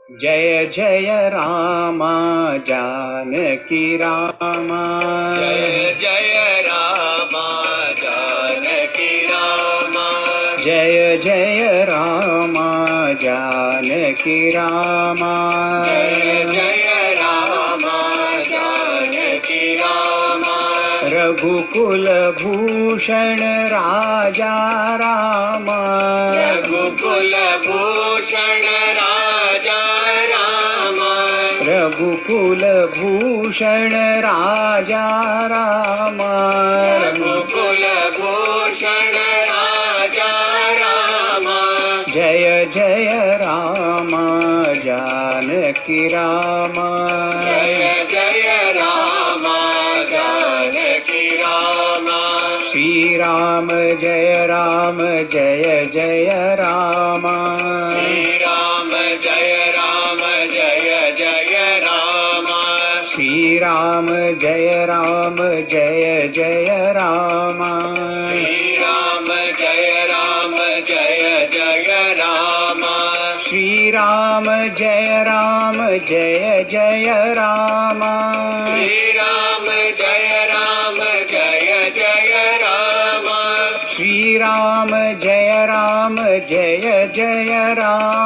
जय जय राम जानकी राम जय जय राम जानकी राम जय जय राम जानकी राम जय जय राम जानकी राम रघुकुल भूषण राजा राम रघुकुल भूषण राजा राम रघुकुल भूषण राजा राम रघुकुल भूषण राजा राम जय जय राम जानकी राम जय जय राम जानकी राम श्री राम जय जय राम श्री राम जय जय राम श्री राम जय जय राम श्री राम जय जय राम श्री राम जय जय राम श्री राम जय जय राम श्री राम जय जय राम श्री राम जय जय राम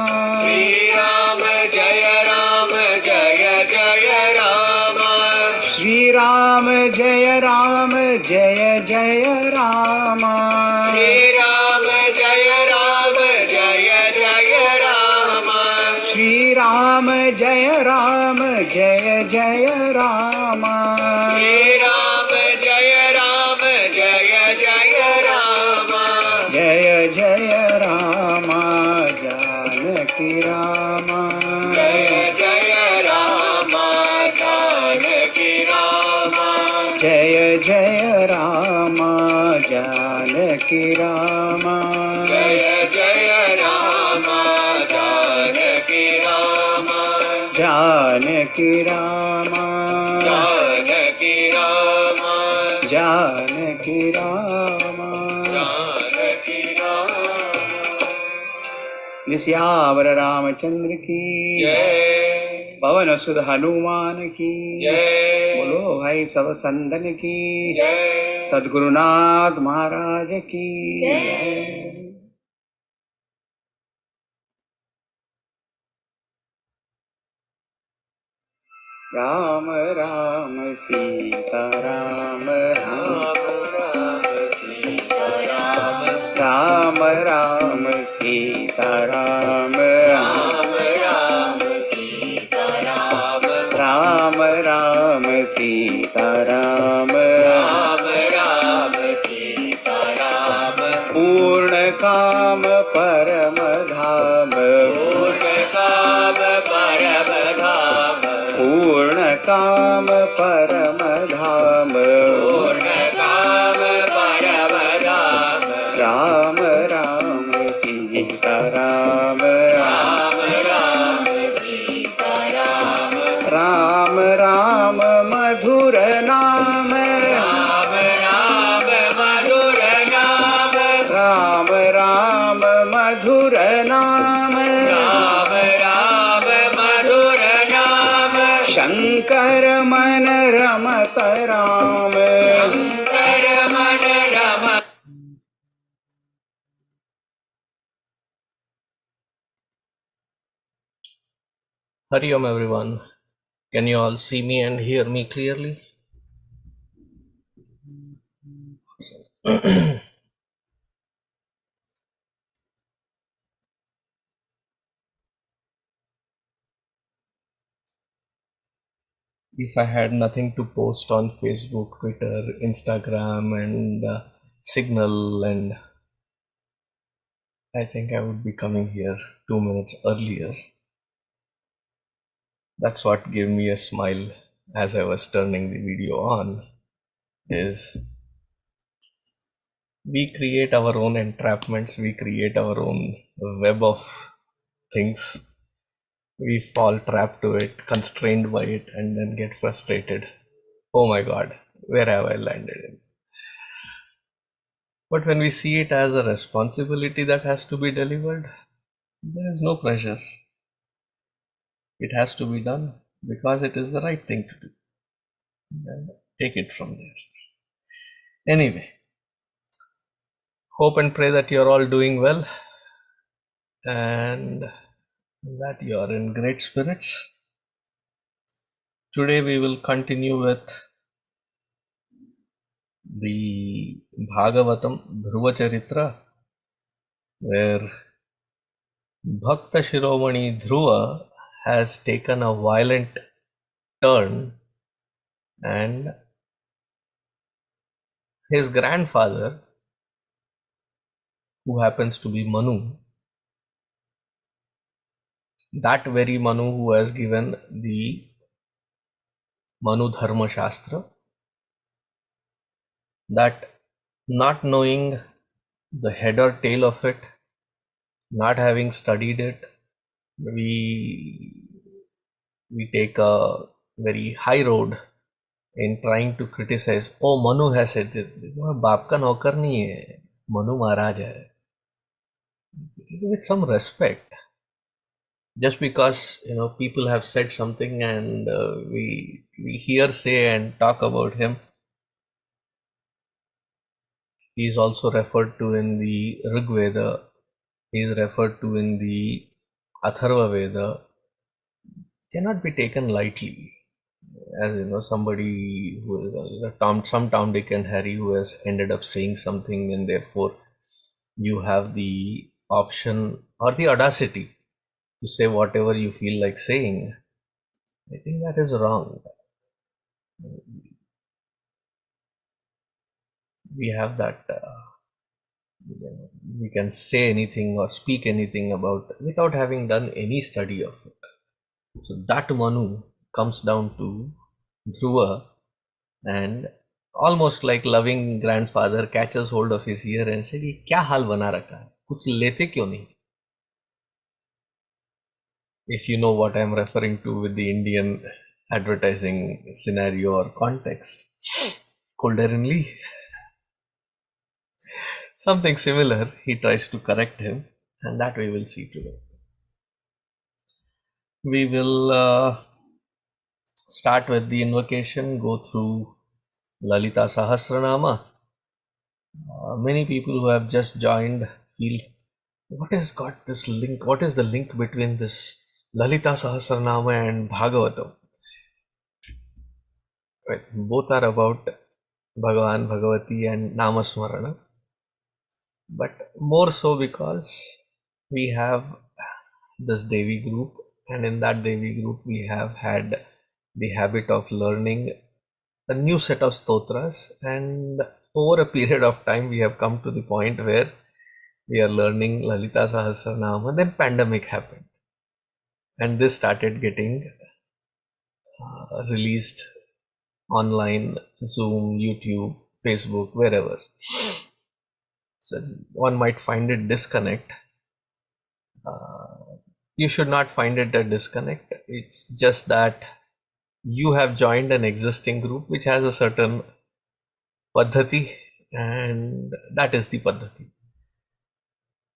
श्री राम जय जय राम श्री राम जय जय राम श्री राम जय जय राम श्री राम जय जय राम जय जय राम जानकी राम जय जय राम जानकी राम जय जय राम जानकी राम जय जय राम जानकी राम जानकी राम जानकी राम जानकी राम जानकी राम निस्यावर रामचंद्र की जय पवन सुध हनुमान की जय बोलो भाई सब संतन की जय सद्गुरुनाथ महाराज की जय। राम राम सीता राम राम राम सीता राम राम राम सीता राम राम राम सीता राम राम राम सीता राम राम राम सीता राम पूर्ण काम परम धाम पूर्ण काम परम धाम पूर्ण काम परम धाम पूर्ण काम परम धाम राम राम सीता राम राम राम सीता राम राम राम मधुर नाम राम राम मधुर नाम राम राम मधुर नाम राम राम मधुर नाम शंकर मन रमत राम शंकर मन रम Hari Om everyone. Can you all see me and hear me clearly? If I had nothing to post on Facebook, Twitter, Instagram, and Signal, and I think I would be coming here 2 minutes earlier. That's what gave me a smile as I was turning the video on. Is we create our own entrapments, we create our own web of things. We fall trapped to it, constrained by it, and then get frustrated. Oh my God, where have I landed in? But when we see it as a responsibility that has to be delivered, there is no pressure. It has to be done because it is the right thing to do. And take it from there. Anyway, hope and pray that you are all doing well and that you are in great spirits. Today we will continue with the Bhagavatam Dhruva Charita, where Bhakta Shiromani Dhruva has taken a violent turn and his grandfather, who happens to be Manu, that very Manu who has given the Manu Dharma Shastra, that not knowing the head or tail of it, not having studied it, we take a very high road in trying to criticize. Oh, Manu has said this. बाप का नौकर नहीं है, Manu Maharaj है. With some respect. Just because people have said something and we hear say and talk about him. He is also referred to in the Rig Veda. He is referred to in the Atharva Veda. Cannot be taken lightly. As somebody who is some Tom, Dick and Harry who has ended up saying something, and therefore you have the option or the audacity to say whatever you feel like saying. I think that is wrong. We have that, we can say anything or speak anything about without having done any study of it. So that Manu comes down to Dhruva and almost like loving grandfather catches hold of his ear and said, "ये क्या हाल बना रखा है? कुछ लेते क्यों नहीं?" If you know what I am referring to with the Indian advertising scenario or context, Kolderenli. Something similar, he tries to correct him, and that we will see today. We will start with the invocation, go through Lalita Sahasranamam. Many people who have just joined feel, what has got this link? What is the link between this Lalita Sahasranamam and Bhagavatam? Right, both are about Bhagavan, Bhagavati and Namasmarana. But more so because we have this Devi Group, and in that Devi Group we have had the habit of learning a new set of stotras, and over a period of time we have come to the point where we are learning Lalita Sahasranamam. Then pandemic happened and this started getting released online, Zoom, YouTube, Facebook, wherever. So one might find it disconnect. You should not find it a disconnect. It's just that you have joined an existing group which has a certain paddhati, and that is the paddhati.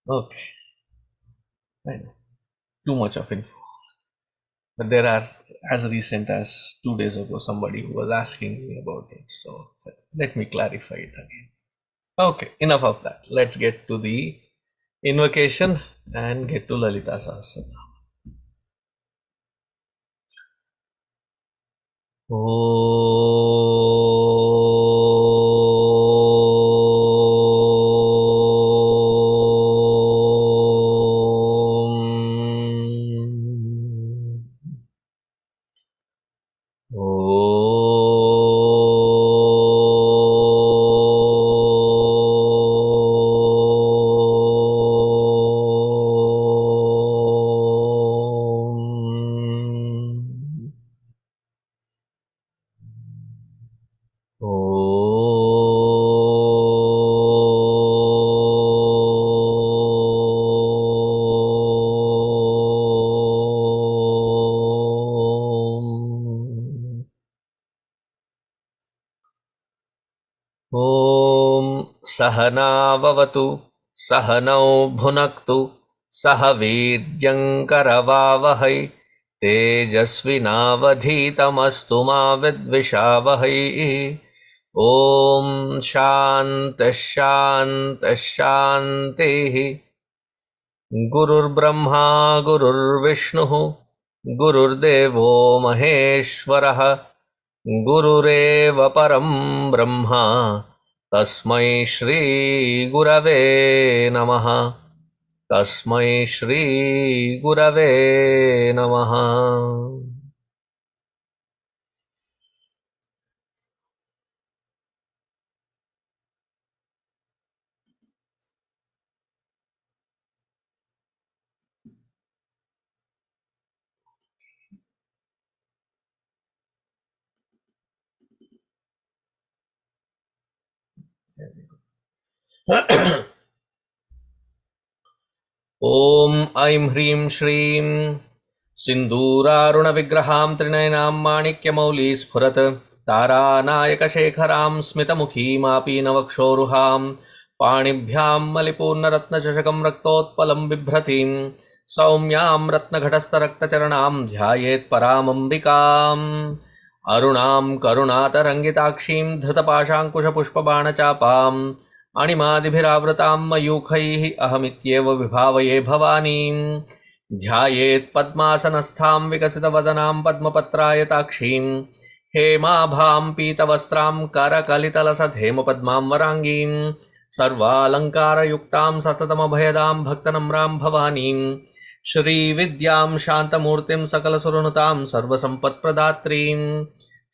Okay. I know. Too much of info. But there are, as recent as 2 days ago, somebody who was asking me about it. So let me clarify it again. Okay, enough of that. Let's get to the invocation and get to Lalita Sahasranamam. सहनाववतु सहनौ भुनक्तु सह वीर्यङ्करवावहै तेजस्विनावधीतमस्तु मा विद्विषावहै। ॐ शान्तिः शान्तिः शान्तिः। गुरुर्ब्रह्मा गुरुर्विष्णुः गुरुर्देवो महेश्वरः गुरुरेव परं ब्रह्म तस्मै श्री गुरवे नमः। तस्मै श्री गुरवे नमः। ॐ ऐं ह्रीं श्रीं सिन्दूरारुणविग्रहां त्रिनयनां माणिक्यमौलिस्फुरत् तारानायकशेखरां स्मितमुखीमापीनवक्षोरुहां पाणिभ्यां मलिपूर्णरत्नचषकं रक्तोत्पलं बिभ्रतीं सौम्यां रत्नघटस्थरक्तचरणां ध्यायेत् परामम्बिकाम् अरुणां करुणातरङ्गिताक्षीं धृतपाशाङ्कुशपुष्पबाणचापाम् अणिमादिभिरावृतां मयूखैः अहमित्येव विभावये भवानीं ध्यायेत् पद्मासनस्थां विकसितवदनां पद्मपत्रायताक्षीं हेमाभां पीतवस्त्रां करकलितलसद्धेमपद्मां वराङ्गीं सर्वालङ्कारयुक्तां सततमभयदां भक्तनम्रां भवानीं श्रीविद्यां शान्तमूर्तिं सकलसुरनुतां सर्वसम्पत्प्रदात्रीं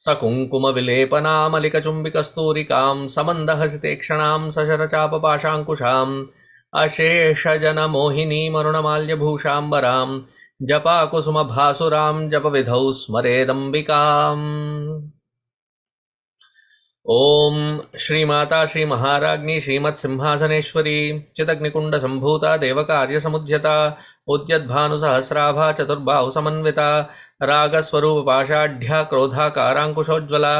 सकुङ्कुमविलेपनामलिकचुम्बिकस्तूरिकां समन्दहसितेक्षणां सशरचापपाशाङ्कुशाम् अशेषजनमोहिनीमरुणमाल्यभूषाम्बरां जपाकुसुमभासुरां जपविधौ स्मरेदम्बिकाम्। ॐ श्रीमाता श्रीमहाराज्ञी श्रीमत्सिंहासनेश्वरी चिदग्निकुण्डसम्भूता देवकार्यसमुद्यता उद्यद्भानुसहस्राभा चतुर्बाहुसमन्विता रागस्वरूपपाषाढ्या क्रोधाकाराङ्कुशोज्ज्वला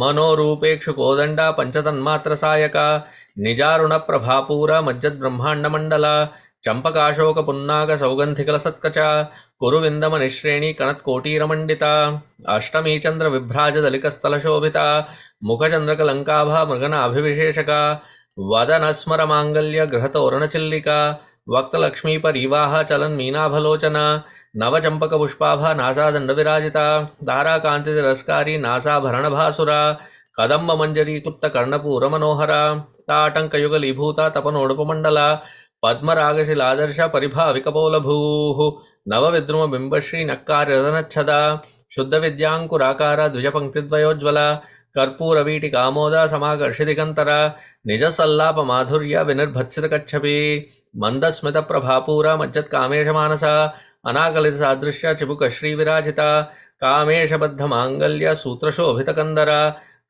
मनोरूपेक्षुकोदण्डा पञ्चतन्मात्रसायका निजारुणप्रभापूरा मज्जद्ब्रह्माण्डमण्डला चम्पकाशोकपुन्नागसौगन्धिकलसत्कचा कुरुविन्दमनिश्रेणी कणत्कोटीरमण्डिता अष्टमी चन्द्रविभ्राजदलिकस्थलशोभिता मुखचन्द्रकलङ्काभा मृगनाभिविशेषका वदनस्मरमाङ्गल्यगृहतोरणचिल्लिका वक्तलक्ष्मीपरीवाह चलन्मीनाभलोचना नवचम्पकपुष्पाभा नासादण्डविराजिता ताराकान्तितिरस्कारी नासाभरणभासुरा कदम्बमञ्जरीक्लुप्तकर्णपूरमनोहरा ताटङ्कयुगलीभूता तपनोडुपमण्डला पद्मरागशिलादर्श परिभाविकपोलभूः नवविद्रुमबिम्बश्रीनक्काररदनच्छदा शुद्धविद्याङ्कुराकारा द्विजपङ्क्तिद्वयोज्ज्वला कर्पूरवीटिकामोदा समाकर्षिदिगन्तरा निजसल्लापमाधुर्य विनिर्भत्सितकच्छपि मन्दस्मितप्रभापूरा मज्जत्कामेशमानसा अनाकलितसादृश्य चिबुकश्रीविराजिता कामेशबद्धमाङ्गल्य सूत्रशोभितकन्दरा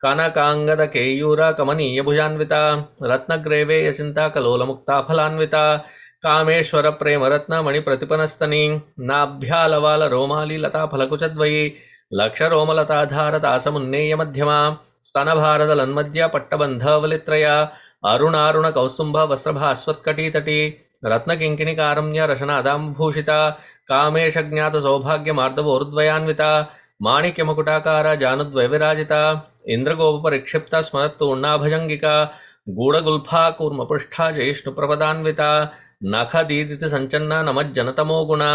कनकाङ्गदकेयूरा कमनीयभुजान्विता रत्नग्रेवेयसिन्ता कलोलमुक्ताफलान्विता कामेश्वरप्रेमरत्नमणिप्रतिपनस्तनी नाभ्यालवालरोमाली लताफलकुचद्वयी लक्षरोमलताधारतासमुन्नेयमध्यमा स्तनभारदलन्मध्या पट्टबन्धवलित्रया अरुणारुणकौस्तुम्भवस्त्रभास्वत्कटीतटी रत्नकिङ्किणिकारम्य रशनादाम्भूषिता कामेशज्ञातसौभाग्यमार्दवोर्द्वयान्विता माणिक्यमकुटाकारा जानुद्वयविराजिता इन्द्रगोपपरिक्षिप्ता स्मरत्तूर्णाभजङ्गिका गूढगुल्फा कूर्मपृष्ठा जयिष्णुप्रपदान्विता नखदीदिति सञ्चन्ना नमज्जनतमोगुणा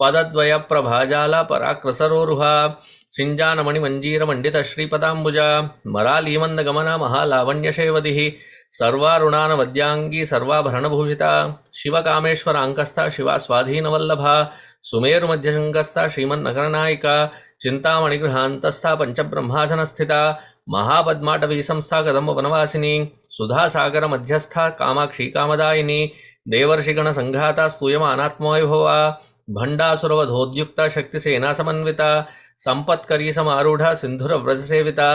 पदद्वयप्रभाजाला पराक्रसरोरुहा सिञ्जानमणिमञ्जीरमण्डितश्रीपदाम्बुजा मरालीमन्दगमना महालावण्यशेवदिः सर्वारुणानवद्याङ्गी सर्वाभरणभूषिता शिवकामेश्वराङ्कस्था शिवा स्वाधीनवल्लभा सुमेरुमध्यशङ्कस्था श्रीमन्नगरनायिका चिन्तामणिगृहान्तस्था पञ्चब्रह्मासनस्थिता महापद्माटवी संस्था कदम्बवनवासिनी सुधासागरमध्यस्था कामाक्षी कामदायिनी देवर्षिगणसङ्घाता स्तूयमानात्मवैभवा भण्डासुरवधोद्युक्ता शक्तिसेनासमन्विता सम्पत्करी समारूढा सिन्धुरव्रजसेविता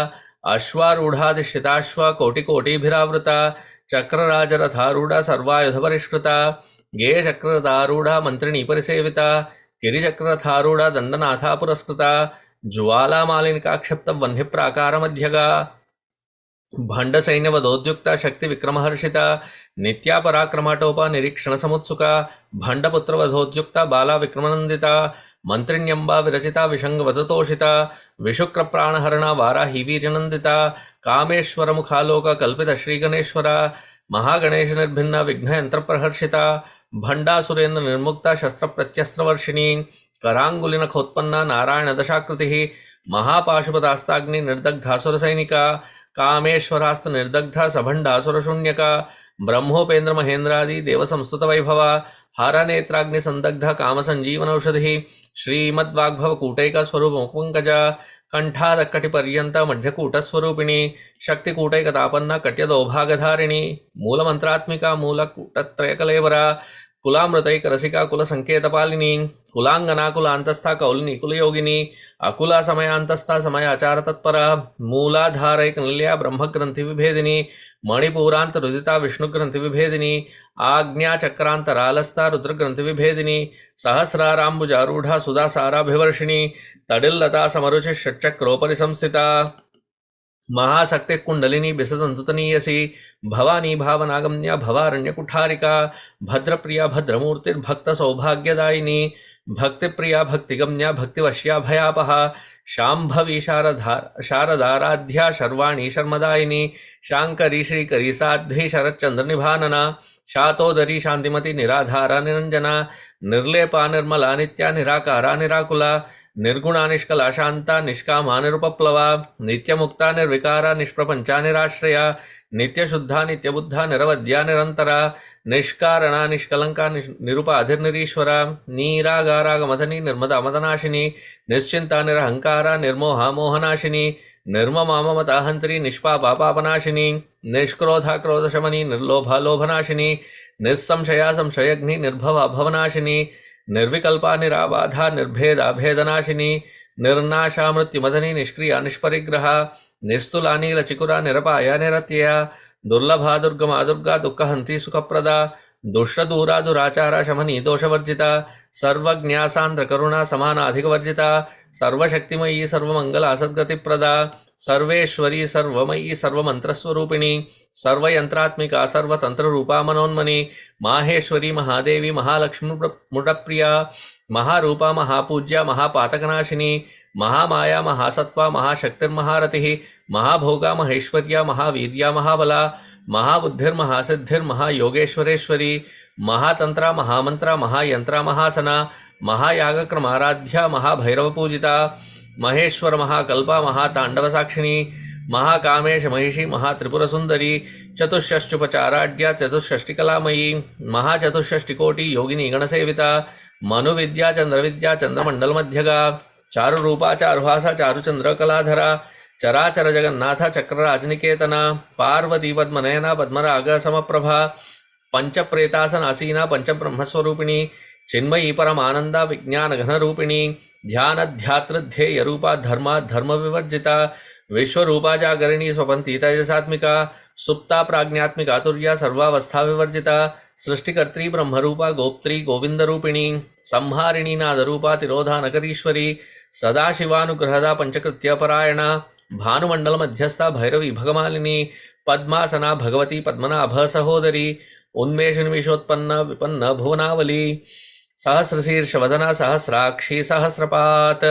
अश्वारूढाधिष्ठिताश्वा कोटिकोटिभिरावृता चक्रराजरथारूढा सर्वायुधपरिष्कृता गेयचक्ररथारूढा मन्त्रिणी परिसेविता गिरिचक्ररथारूढा दण्डनाथा पुरस्कृता ज्वालामालिनिकाक्षिप्तवह्निप्राकारमध्यगा भण्डसैन्यवदोद्युक्ता शक्तिविक्रमहर्षिता नित्यापराक्रमाटोपा निरीक्षणसमुत्सुका भण्डपुत्रवधोद्युक्ता बाला विक्रमनन्दिता मंत्रिण्यंबा विरचिता विशंगवदतोषिता विशुक्रप्राणहरणा वाराही वीर्यनंदिता कामेश्वर मुखालोक कल्पित श्रीगणेश्वरा महागणेश निर्भिन्ना विघ्नयंत्र प्रहर्षिता भंडा सुरेंद्र निर्मुक्ता शस्त्र प्रत्यस्त्रवर्षिणी करांगुलिनखोत्पन्ना नारायण दशाकृति महापाशुपदास्ताग्नि निर्दग्धासुर सैनिका कामेश्वरास्त निर्दग्धा सभंडासुर शून्यका ब्रह्मोपेन्द्र महेंद्रादि देव संस्तुत वैभवा हारा नेत्राग्नि संदग्ध काम संजीवन औषधि श्रीमद्वाग्भव कूटैका स्वरूप मुखपंकजा कंठादक्कटि पर्यंत मध्यकूट स्वरूपिणी शक्तिकूटैकतापन्ना कट्यदौभागधारिणी मूलमंत्रात्मिका मूलकूटत्रयकलेवरा कुलामृतैक रसिका कुल संकेतपालिनी कुलांगना कुलांतस्था कौलिनी कुलयोगिनी अकुला समयांतस्था समय आचार तत्परा मूलाधारैक निलया ब्रह्मग्रंथि विभेदिनी मणिपूरांत रुदिता विष्णुग्रंथि विभेदिनी आज्ञा चक्रांतरालस्था रुद्रग्रंथि विभेदिनी सहस्रारांबुजारूढ़ा सुधा साराभिवर्षिणी तडिल्लता समरुचि षट्चक्रोपरि संस्थिता महाशक्ति कुंडलिनी बिसदंतुतनीयसी भवानी भावनागम्या भवारण्य कुठारिका भद्रप्रिया भद्रमूर्तिर्भक्त सौभाग्यदायिनी भक्तिप्रिया भक्तिगम्या भक्तिवश्या भयापहा शांभवी शारदाराध्या शर्वाणी शर्मदायिनी शांकरी श्रीकरी साध्वी शरच्चंद्र निभानना शातोदरी शांतिमती निराधारा निरंजना निर्लेपा निर्मला नित्या निराकारा निराकुला निर्गुणा निष्कला शांता निष्कामा निरुपप्लवा नित्यमुक्ता निर्विकारा निष्प्रपंचा निराश्रया नित्यशुद्धा नित्यबुद्धा निरवध्या निरंतरा निष्कारणा निष्कलंका निरुपाधिर्निरीश्वरा नीरागारागमधनी निर्मदा मदनाशिनी निश्चिंता निरहंकारा निर्मोहा मोहनाशिनी निर्ममा ममताहंत्री निष्पापा पापनाशिनी निष्क्रोधा क्रोधशमनी निर्लोभा लोभनाशिनी निस्संशया संशयग्नि निर्भवा भवनाशिनी निर्विकल्पा निराबाधा निर्भेदा भेदनाशिनी निर्नाशा मृत्युमदनी निष्क्रिया निष्परिग्रहा निस्तुला नीलचिकुरा निरपाया निरत्यया दुर्लभा दुर्गमा दुर्गा दुःखहंती सुखप्रदा दुष्टदूरा दुराचारा शमनी दोषवर्जिता सर्वज्ञा सांद्र करुणा समानाधिकवर्जिता सर्वशक्तिमयी सर्वमंगला सद्गतिप्रदा सर्वेश्वरी सर्वमयी सर्वमंत्रस्वरूपिणी सर्वयंत्रात्मिका सर्वतंत्ररूपा मनोन्मनी माहेश्वरी महादेवी महालक्ष्मी मुडप्रिया महारूपा महापूज्या महापातकनाशिनी महामाया महासत्वा महाशक्तिर्महारतिः महाभोगा महेश्वर्या महावीर्या महाबला महाबुद्धिर्महासिद्धिर्महायोगेश्वरेश्वरी महातंत्रा महामंत्रा महायंत्रा महासना महायागक्रमाराध्या महाभैरवपूजिता महेश्वर महाकल्पा महातांडव साक्षिणी महाकामेश महिषी महात्रिपुरसुंदरी चतुष्षष्टुपचाराढ्या चतुष्षष्टिकलामयी महाचतुष्षष्टिकोटि योगिनी गणसेविता मनुविद्या चंद्रविद्या चंद्रमंडलमध्यगा चारुरूपा चारुहासा चारुचंद्रकलाधरा चराचर जगन्नाथ चक्रराजनिकेतना पार्वती पद्मनयना पद्मराग समप्रभा पंचप्रेतासनासीना पंचब्रह्मस्वरूपिणी चिन्मयी परमानंदा विज्ञान घनरूपिणी ध्यानध्यातृध्येय रूपा धर्मा धर्म विवर्जिता विश्वरूपा जागरिणी स्वपंती तेजसात्मिका सुप्ता प्राज्ञात्मिका तुर्या सर्वावस्था विवर्जिता सृष्टिकर्त्री ब्रह्मरूपा गोप्त्री गोविंदरूपिणी संहारिणी नादरूपा तिरोधानकरीश्वरी सदाशिवानुग्रहदा पंचकृत्यपरायणा भानुमंडल मध्यस्था भैरवी भगमालिनी पद्मासना भगवती पद्मनाभ सहोदरी उन्मेष निमिषोत्पन्न विपन्न भुवनावली सहस्रशीर्षवदना सहस्राक्षी सहस्रपात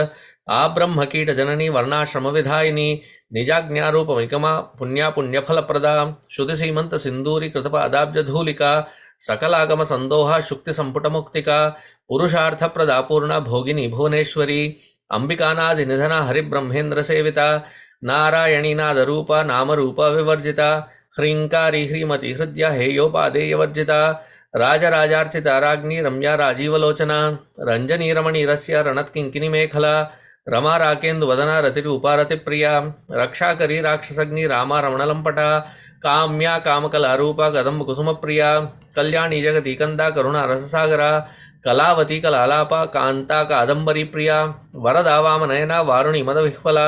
आब्रह्मकीट जननी वर्णाश्रम विधायिनी निजाज्ञारूपमिकमा पुण्या पुण्यफलप्रदा श्रुतिसीमंत सिंदूरी कृतपादाब्जधूलिका सकलागम संदोहा शुक्ति संपुट मुक्तिका पुरुषार्थप्रदा पूर्णा भोगिनी भुवनेश्वरी अंबिकानादि निधना हरिब्रह्मेन्द्र सेविता नारायणी नादरूपा नामरूपा विवर्जिता ह्रींकारी ह्रीमती हृदया हेयोपादेयवर्जिता राजराजार्चिता राज्ञी रम्या राजीवलोचना रंजनी रमणी रस्य रणत्किंकिनी मेखला रमा राकेन्दुवदना रतिरूपा रतिप्रिया रक्षाकरी राक्षसग्नि रामा रमणलंपटा काम्या कामकलारूपा कदम्ब कुसुमप्रिया कल्याणी जगती कंदा करुणा रससागरा कलावती कलालापा कांता कादंबरी प्रिया वरदा वामनयना वारुणी मदविह्वला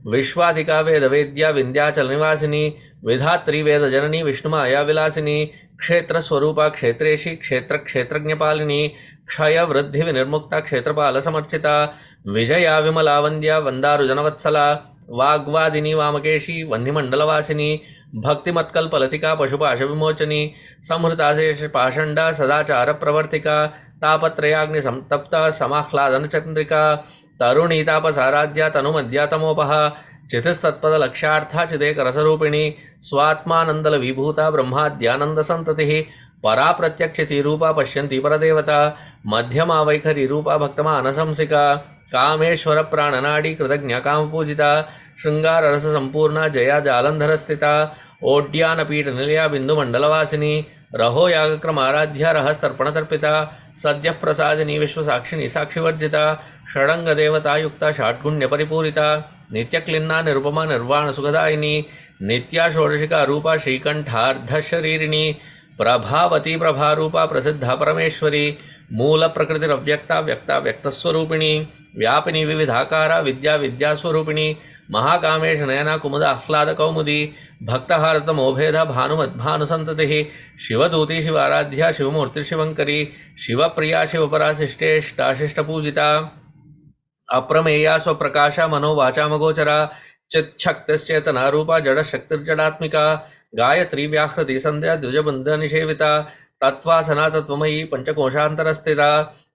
विश्वाधिका वेदवेद्या विंध्याचल निवासिनी विधात्री वेद जननी विष्णुमाया विलासिनी क्षेत्र स्वरूपा क्षेत्रेशी क्षेत्र क्षेत्रज्ञपालिनी क्षय वृद्धि विनिर्मुक्ता क्षेत्रपाल समर्चिता विजया विमला वंद्या वंदारुजनवत्सला वाग्वादिनी वामकेशी वह्निमंडलवासिनी भक्तिमत्कल्पलतिका पशुपाश विमोचनी संहृताशेष पाषंडा सदाचार प्रवर्तिका तापत्रयाग्नि संतप्ता समाह्लादन चंद्रिका तरुणी तापसाराध्या तनुमध्या तमोपः चितिस्तत्पद लक्ष्यार्था चिदेक रसरूपिणी स्वात्मानंदल विभूता ब्रह्माद्यानंद संततिः परा प्रत्यक्षति रूपा पश्यन्ति परदेवता मध्यमा वैखरी रूपा भक्तमानसंसिका कामेश्वर प्राणनाडी कृतज्ञ काम पूजिता श्रृंगार रस संपूर्णा जया जालंधर स्थिता ओड्यान पीठ निलया बिंदु मंडलवासिनी रहो यागक्रम आराध्या रहस्तर्पण तर्पिता सद्यः प्रसादिनी विश्वसाक्षिणी साक्षिवर्जिता षडंग देवता युक्ता षाट्गुण्य परिपूरिता नित्यक्लिन्ना निरुपमा निर्वाण सुखदायिनी नित्या षोडशिका रूपा श्रीकंठार्ध शरीरिणी प्रभावती प्रभारूपा प्रसिद्धा परमेश्वरी मूल प्रकृतिरव्यक्ता व्यक्ता व्यक्तस्वरूपिणी व्यापिनी विविधाकारा विद्या विद्यास्वरूपिणी महाकामेश नयना कुमुद आह्लाद कौमुदी भक्तहारत मोभेद भानुमद्भानुसंततिः शिवदूती शिवाराध्या शिवमूर्ति शिवंकरी शिवप्रिया शिवपरा शिष्टेष्टाशिष्टपूजिता अप्रमेया स्वप्रकाशा मनोवाचामगोचरा चिच्छक्तिश्चेतना रूपा जडशक्तिर्जडात्मिका गायत्री व्याहृति संध्या द्विजबंध निषेविता तत्वासना तत्वमयी पंचकोशांतरस्थिता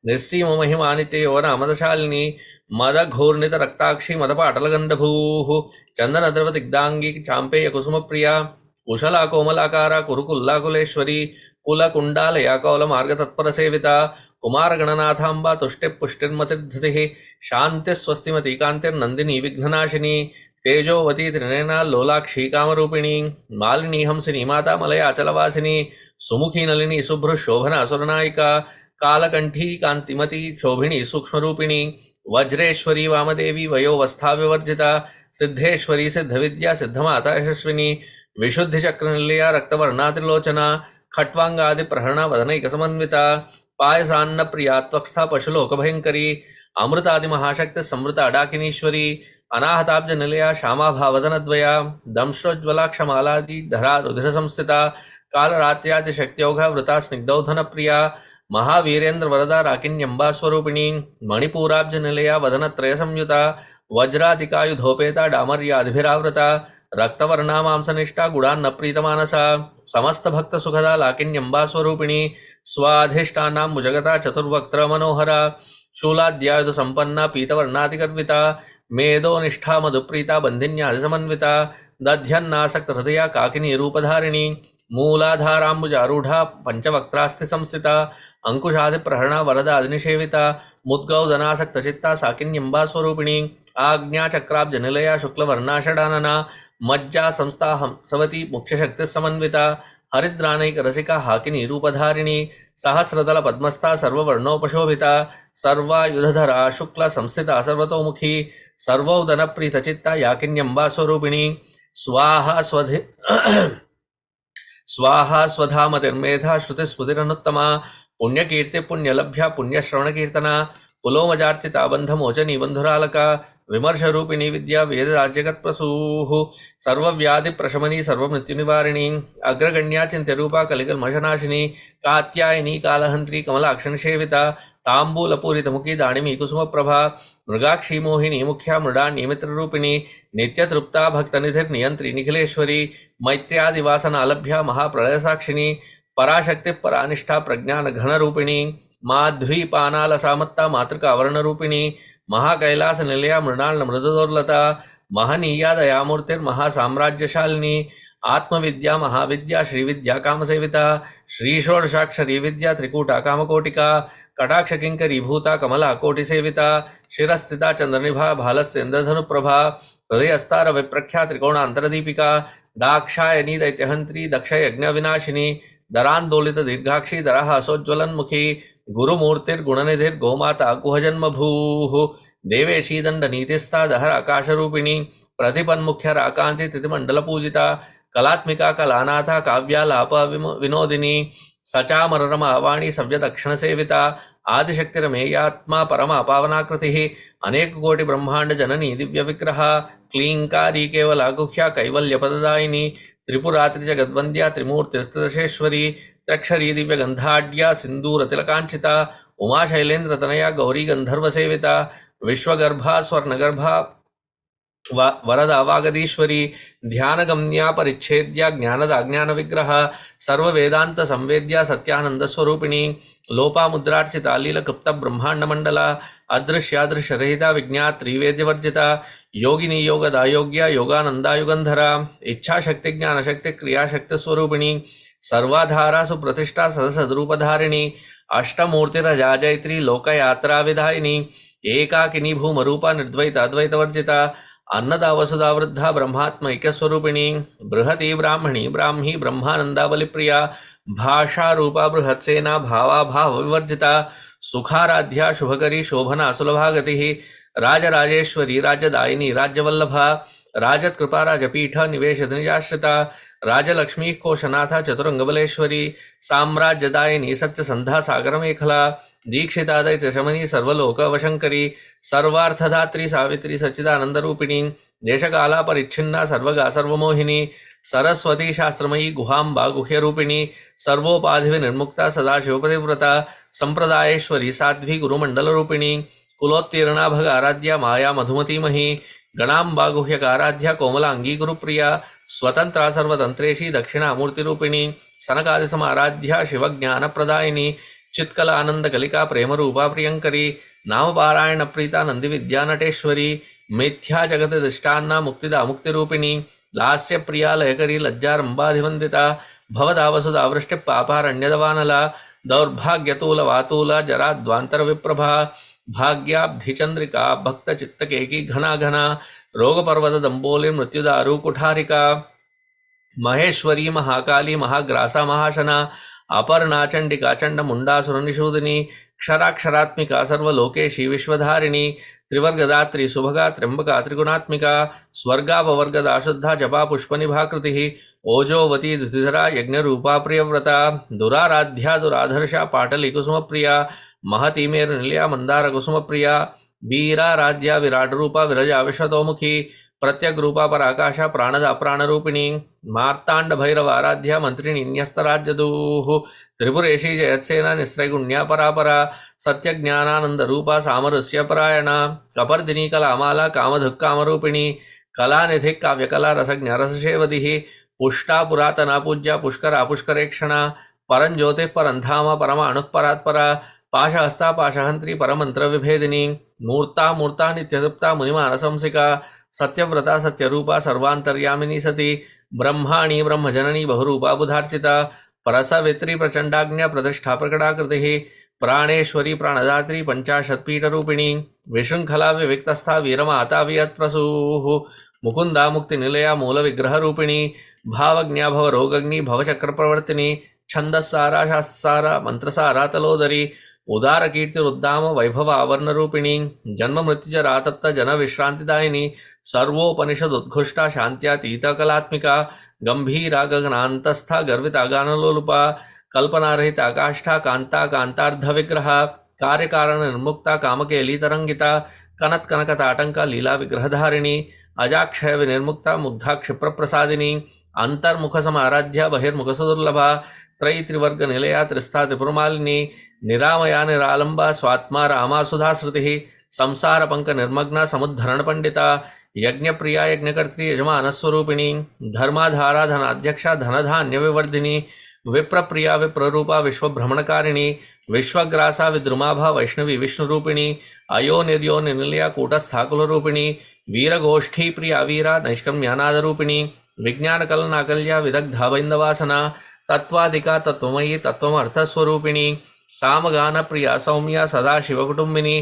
निस्सीम महिमानित्य यौवनामदशालिनी मदघूर्णित रक्ताक्षी मदपाटलगंधभूः चंदन द्रव दिग्धांगी चांपेय कुसुम प्रिया कुशला कोमलाकारा कुरुकुल्लाकुलेश्वरी कुलकुंडालया कौल मार्ग तत्पर सेविता कुमार गणनाथांबा तुष्टि पुष्टिर्मतिर्धतिः शांति स्वस्तिमती कांतिर्नंदिनी विघ्ननाशिनी तेजोवती त्रिनयना लोलाक्षी कामरूपिणी मालिनी हंसिनी माता मलयाचलवासिनी सुमुखी नलिनी शुभ्र शोभना सुरनायिका कालकंठी कांतिमती शोभिनी सूक्ष्मरूपिणी वज्रेश्वरी वामदेवी वयोवस्था विवर्जिता सिद्धेश्वरी सिद्धविद्या सिद्धमाता यशस्विनी विशुद्धिचक्रनिलया रक्तवर्णा त्रिलोचना खट्वांगादि प्रहरणा वदनैक समन्विता पायसान्न प्रिया त्वक्स्था पशुलोक भयंकरी अमृतादि महाशक्ति समृत अडाकिनीश्वरी अनाहताब्ज निलया श्यामा भावदनद्वया दंश्रोज्वला क्षमालादि धरा रुधिर संस्थिता कालरात्र्यादि शक्त्योघा वृता स्निग्धौधन प्रिया महावीरेन्द्र वरदा राकिन्यंबा स्वरूपिणी मणिपूराब्ज निलया वदनत्रय संयुता वज्राधिकायुधोपेता डामर्यादिभिरावृता रक्तवर्णा मांसनिष्ठा गुणान्न प्रीतमानसा समस्त भक्त सुखदा लाकिन्यंबा स्वरूपिणी स्वाधिष्ठानां मुजगता चतुर्वक्त्र मनोहरा शूलाद्यायुध संपन्ना पीतवर्णातिगर्विता मेधो निष्ठा मधुप्रीता बंधिन्यादि समन्विता दध्यन्नासक्त हृदया काकिनी रूपधारिणी मूलाधाराम्बुजारूढ़ा पंचवक्त्रास्ति संस्थिता अंकुशादि प्रहरणा वरदादिनिषेविता मुद्गौदनासक्त चित्ता साकिन्यंबा स्वरूपिणी आज्ञा चक्राब्ज निलया शुक्लवर्णा षडानना मज्जा संस्था सवती मुख्य शक्ति समन्विता हरिद्रानैक रसिका हाकिनी रूपधारिणी सहस्रदल पद्मस्था सर्ववर्णोपशोभिता सर्वायुधधरा शुक्ल संस्थिता सर्वतोमुखी सर्वोदन प्रीतचित्ता याकिन्यंबा स्वरूपिणी स्वाहा स्वधि स्वाहा स्वधामतिर्मेधा श्रुतिस्फुतिरनुत्तमा पुण्यकीर्ति पुण्यलभ्या पुण्यश्रवणकीर्तना पुलोमजार्चिता बंधमोचनी बंधुरालका विमर्श रूपिणी विद्या वेद राज्यगत्प्रसूः सर्वव्याधि प्रशमनी सर्वमृत्युनिवारिणी अग्रगण्या चिन्त्यरूपा कलिकल्मषनाशिनी कात्यायनी कालहंत्री कमलाक्षणसेविता तांबूलपूरितमुखी दाणिमी कुसुमप्रभा मृगाक्षी मोहिनी मुख्या मृडा निमित्ररूपिणी नित्यतृप्ता भक्तनिधिर्नियंत्री निखिलेश्वरी मैत्र्यादिवासनालभ्या महाप्रलयसाक्षिणी पराशक्ति परानिष्ठा प्रज्ञान घनरूपिणी माध्वीपानालसामत्ता मातृकावरणरूपिणी महाकैलास निलया मृणाल मृदुदोर्लता महनीया दयामूर्तिर्महासाम्राज्यशालिनी आत्मविद्या महाविद्या श्रीविद्या कामसेविता श्रीषोडशाक्षरी विद्या त्रिकूटा कामकोटिका कटाक्ष किंकरी भूता कमला कोटिसेविता शिरस्थिता चंद्रनिभा भालस्तेन्द्रधनुप्रभा हृदयस्तार विप्रख्या त्रिकोणांतरदीपिका दाक्षायनी दैत्यहंत्री दक्ष यज्ञ विनाशिनी दरांदोलित दीर्घाक्षी दराहासोज्ज्वलन्मुखी गुरुमूर्तिर्गुणनिधिर्गोमाता कुहजन्मभूः देवेशी दंडनीतिस्था दहर आकाशरूपिणी प्रतिपन्मुख्य राकांति तिथिमंडलपूजिता कलात्मिका कलानाथा काव्यालाप विनोदिनी सचामरमा वाणी सव्यदक्षिण सेविता आदिशक्तिरमेयात्मा परमा पावनाकृतिः अनेक कोटि ब्रह्मांड जननी दिव्य विग्रह क्लींकारी केवला गुह्या कैवल्यपददायिनी त्रिपुरात्रि जगद्वंद्या त्रिमूर्तिस्थितशेश्वरी त्र्यक्षरी दिव्यगंधाढ्या सिंदूरतिलकांचिता उमा शैलेन्द्र तनया गौरी गंधर्व सेविता विश्वगर्भा स्वर्णगर्भा वरदा वागदीश्वरी ध्यानगम्या परिच्छेद्या ज्ञानदाज्ञान विग्रह सर्व वेदांत संवेद्या सत्यानंद स्वरूपिणी लोपामुद्रार्चिता लीलकृप्त ब्रह्मांड मंडला अदृश्यादृश्य रहिता विज्ञात त्रिवेद्य वर्जिता योगिनी योगदायोग्या योगानंदा युगंधरा इच्छाशक्ति ज्ञानशक्ति क्रियाशक्ति स्वरूपिणी सर्वाधारा सुप्रतिष्ठा सदसद्रूपधारिणी अष्टमूर्तिरजाजयत्री लोकयात्रा विधायिनी एकाकिनी भूमरूपा निर्द्वैत अद्वैत वर्जिता अन्नदा वसुधा वृद्धा ब्रह्मात्मैक्य स्वरूपिणी बृहती ब्राह्मणी ब्राह्मी ब्रह्मानंदा बलिप्रिया भाषा रूपा बृहत्सेना भावा भाव विवर्जिता सुखाराध्या शुभकरी शोभना सुलभागति राजराजेश्वरी राज्यदायिनी राज्यवल्लभा राजत्कृपा राजपीठ निवेशद निजाश्रिता राजलक्ष्मी कोशनाथा चतुरंगबलेश्वरी साम्राज्यदायिनी सत्यसंधा सागर मेखला दीक्षिता दैत्यशमनी सर्वलोक वशंकरी सर्वार्थधात्री सावित्री सच्चिदानंद रूपिणी देशकाला परिच्छिन्ना सर्वगा सर्वमोहिनी सरस्वती शास्त्रमयी गुहांबा गुह्य रूपिणी सर्वोपाधि निर्मुक्ता सदाशिवपतिव्रता संप्रदायेश्वरी साध्वी गुरुमंडल रूपिणी कुलोत्तीर्णा भग आराध्या माया मधुमतीमही गणांबा गुह्यकाराध्या कोमलांगी गुरुप्रिया स्वतंत्रा सर्वतंत्रेशी दक्षिणामूर्तिरूपिणी सनकादि समाराध्या शिवज्ञानप्रदायिनी चित्कला आनंद कलिका प्रेम रूपा प्रियंकरी नाम पारायण प्रीता नंदी विद्या नटेश्वरी मिथ्या जगत दृष्टान्ना मुक्तिदा मुक्तिरूपिणी लास्य प्रिया लयकरी लज्जारंभाधिवंदिता भवदा वसुधा वृष्टि पापारण्यदवानला दौर्भाग्यतूल वातूला जराद्वांतर विप्रभा भाग्याब्धिचंद्रिका भक्त चित्तकेकी घना घना रोगपर्वत दंबोली मृत्युदारु कुठारिका महेश्वरी महाकाली महाग्रासा महाशना अपर्णा चंडिका चंड मुंडासुर निषूदिनी क्षराक्षरात्मिका सर्वलोकेशी विश्वधारिणी त्रिवर्गदात्री सुभगा त्र्यंबका त्रिगुणात्मिका स्वर्गापवर्गदा शुद्धा जपा पुष्पनिभाकृति ओजोवती दुधिधरा यज्ञरूपा प्रियव्रता दुराराध्या दुराधर्षा पाटली कुसुमप्रिया महती मेरुनिलया मंदार कुसुमप्रिया वीराराध्या विराट रूपा विरजा विश्वतोमुखी प्रत्यग रूपा पराकाशा प्राणदा प्राणरूपिणी मार्तांड भैरव आराध्या मंत्रिणी न्यस्तराज्यदूः त्रिपुरेशी जयत्सेना निस्त्रैगुण्या परापरा सत्यज्ञानानंद रूपा सामरस्य परायणा कपर्दिनी कलामाला कामधुक्कामरूपिणी कलानिधि काव्यकला रसज्ञ रससेवदिः पुष्टा पुरातना पूज्या पुष्करा पुष्करेक्षणा परंज्योतिः परंधाम परमाणुः परात्परा पाशहस्ता पाशहंत्री परमंत्र विभेदिनी मूर्ता मूर्ता नित्यतृप्ता मुनिमानसंसिका सत्यव्रता सत्यरूपा सर्वांतर्यामिनी सती ब्रह्माणी ब्रह्मजननी बहुरूपा बुधार्चिता परसवित्री प्रचंडाज्ञा प्रतिष्ठा प्रकटाकृतिः प्राणेश्वरी प्राणदात्री पंचाशत्पीठरूपिणी विशृंखला विविक्तस्था वीरमाता वियत्प्रसूः मुकुंदा मुक्तिनिलया मूलविग्रहरूपिणी भावज्ञा भवरोगग्नि भवचक्रप्रवर्तिनी छंदस्सारा शास्त्रसारा मंत्रसारा तलोदरी उदार कीर्तिरुद्दाम वैभव आवर्ण रूपिणी जन्म मृत्युजरातप्त जन विश्रांतिदायिनी सर्वोपनिषदुद्घुष्टा शांत्यातीत कलात्मिका गंभीरा गगनांतस्था गर्विता गानलोलुपा कल्पनारहिता काष्ठा कांता कांतार्ध विग्रह कार्यकारण निर्मुक्ता कामकेली तरंगिता कनत कनकताटंका लीला विग्रहधारिणी अजाक्षय विनिर्मुक्ता मुग्धा क्षिप्र प्रसादिनी अंतर्मुख समाराध्या बहिर्मुख सुदुर्लभा त्रयी त्रिवर्ग निलया त्रिस्था त्रिपुरमालिनी निरामया निरालंबा स्वात्मा रामा सुधाश्रुति संसार पंक निर्मग्ना समुद्धरण पंडिता यज्ञप्रिया यज्ञकर्त्री यजमानस्वरूपिणी धर्माधारा धनाध्यक्षा धनधान्य विवर्धिनी विप्रप्रिया विप्ररूपा विश्वभ्रमणकारिणी विश्वग्रासा विद्रुमाभा वैष्णवी विष्णुरूपिणी अयो निर्यो निलया कूटस्थाकुलरूपिणी वीरगोष्ठी प्रिया वीरा नैष्कर्म्यानादरूपिणी विज्ञानकलनाकल्या विदग्धा वैन्दवासना तत्वादिका तत्वमयी तत्वमर्थस्वरूपिणी सामगान प्रिया सौम्या सदा शिवकुटुंबिनी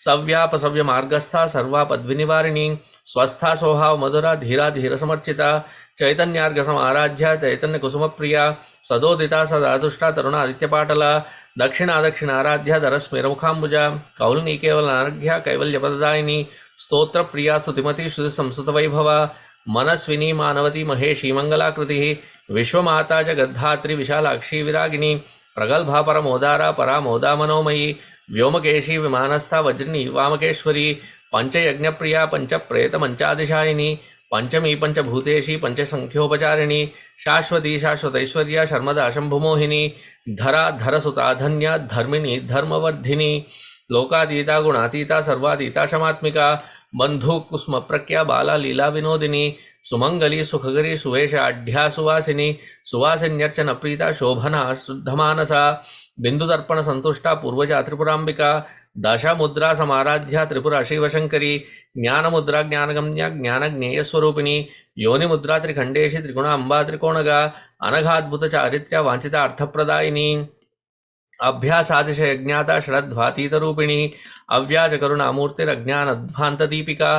सव्यापसव्य मार्गस्था सर्वापद्विनिवारिणी स्वस्था स्वभाव मधुरा धीरा धीर समर्चिता चैतन्यार्घ समाराध्या चैतन्य कुसुम प्रिया सदोदिता सदादुष्टा तरुणादित्यपाटला दक्षिणा दक्षिणाराध्या दरस्मेर मुखाम्बुजा कौलनी केवलार्घ्या कैवल्यपददायिनी स्तोत्र प्रिया स्तुतिमती श्रुति संस्कृत वैभवा मनस्विनी मानवती महेशी मंगलाकृति विश्वमाता जगद्धात्री विशालाक्षी विरागिणी प्रगल्भा परमोदारा परामोदा मनोमयी व्योमकेशी विमानस्था वज्रिनी वामकेश्वरी पंचयज्ञप्रिया पंचप्रेत मंचादिशायिनी पंचमी पंचभूतेशी पंचसंख्योपचारिणी शाश्वती शाश्वतैश्वर्या शर्मदा शंभुमोहिनी धरा धरसुता धन्या धर्मिणी धर्मवर्धिनी लोकातीता गुणातीता सर्वातीता क्षमात्मिका बंधु कुसुम प्रज्ञा बाला लीला विनोदिनी सुमंगली सुखगरी सुवेश आढ्या सुवासिनी सुवासिन्यर्चन प्रीता शोभना शुद्धमानसा बिंदुदर्पण संतुष्टा पूर्वजा त्रिपुरांबिका दशा मुद्रा समाराध्या त्रिपुरा शिवशंकरी ज्ञान मुद्रा ज्ञानगम्या ज्ञान ज्ञेय स्वरूपिणी योनि मुद्रा त्रिखंडेशी त्रिगुणा अंबा त्रिकोणगा अनघाद्भुत चारित्र्या वांछिता अर्थप्रदायिनी अभ्यासादिशय ज्ञाता श्रद्धातीत रूपिणी अव्याज करुणामूर्तिरज्ञानध्वांत दीपिका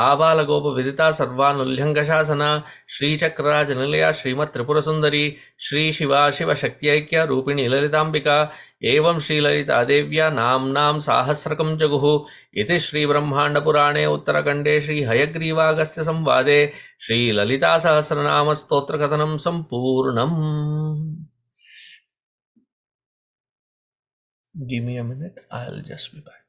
आबाल गोप विदिता सर्वानुल्यंघ शासना श्रीचक्रराज निलया श्रीमत् त्रिपुर सुंदरी श्री शिवा शिव शक्त्यैक्य रूपिणी ललितांबिका एवं श्री ललिता देव्या नाम्नां साहस्रकं जगुः इति श्री ब्रह्मांड पुराणे उत्तरखंडे श्री हयग्रीवागस्त्य संवादे श्री ललिता सहस्रनाम स्तोत्र कथनं संपूर्णम्. Give me a minute, I'll just be back.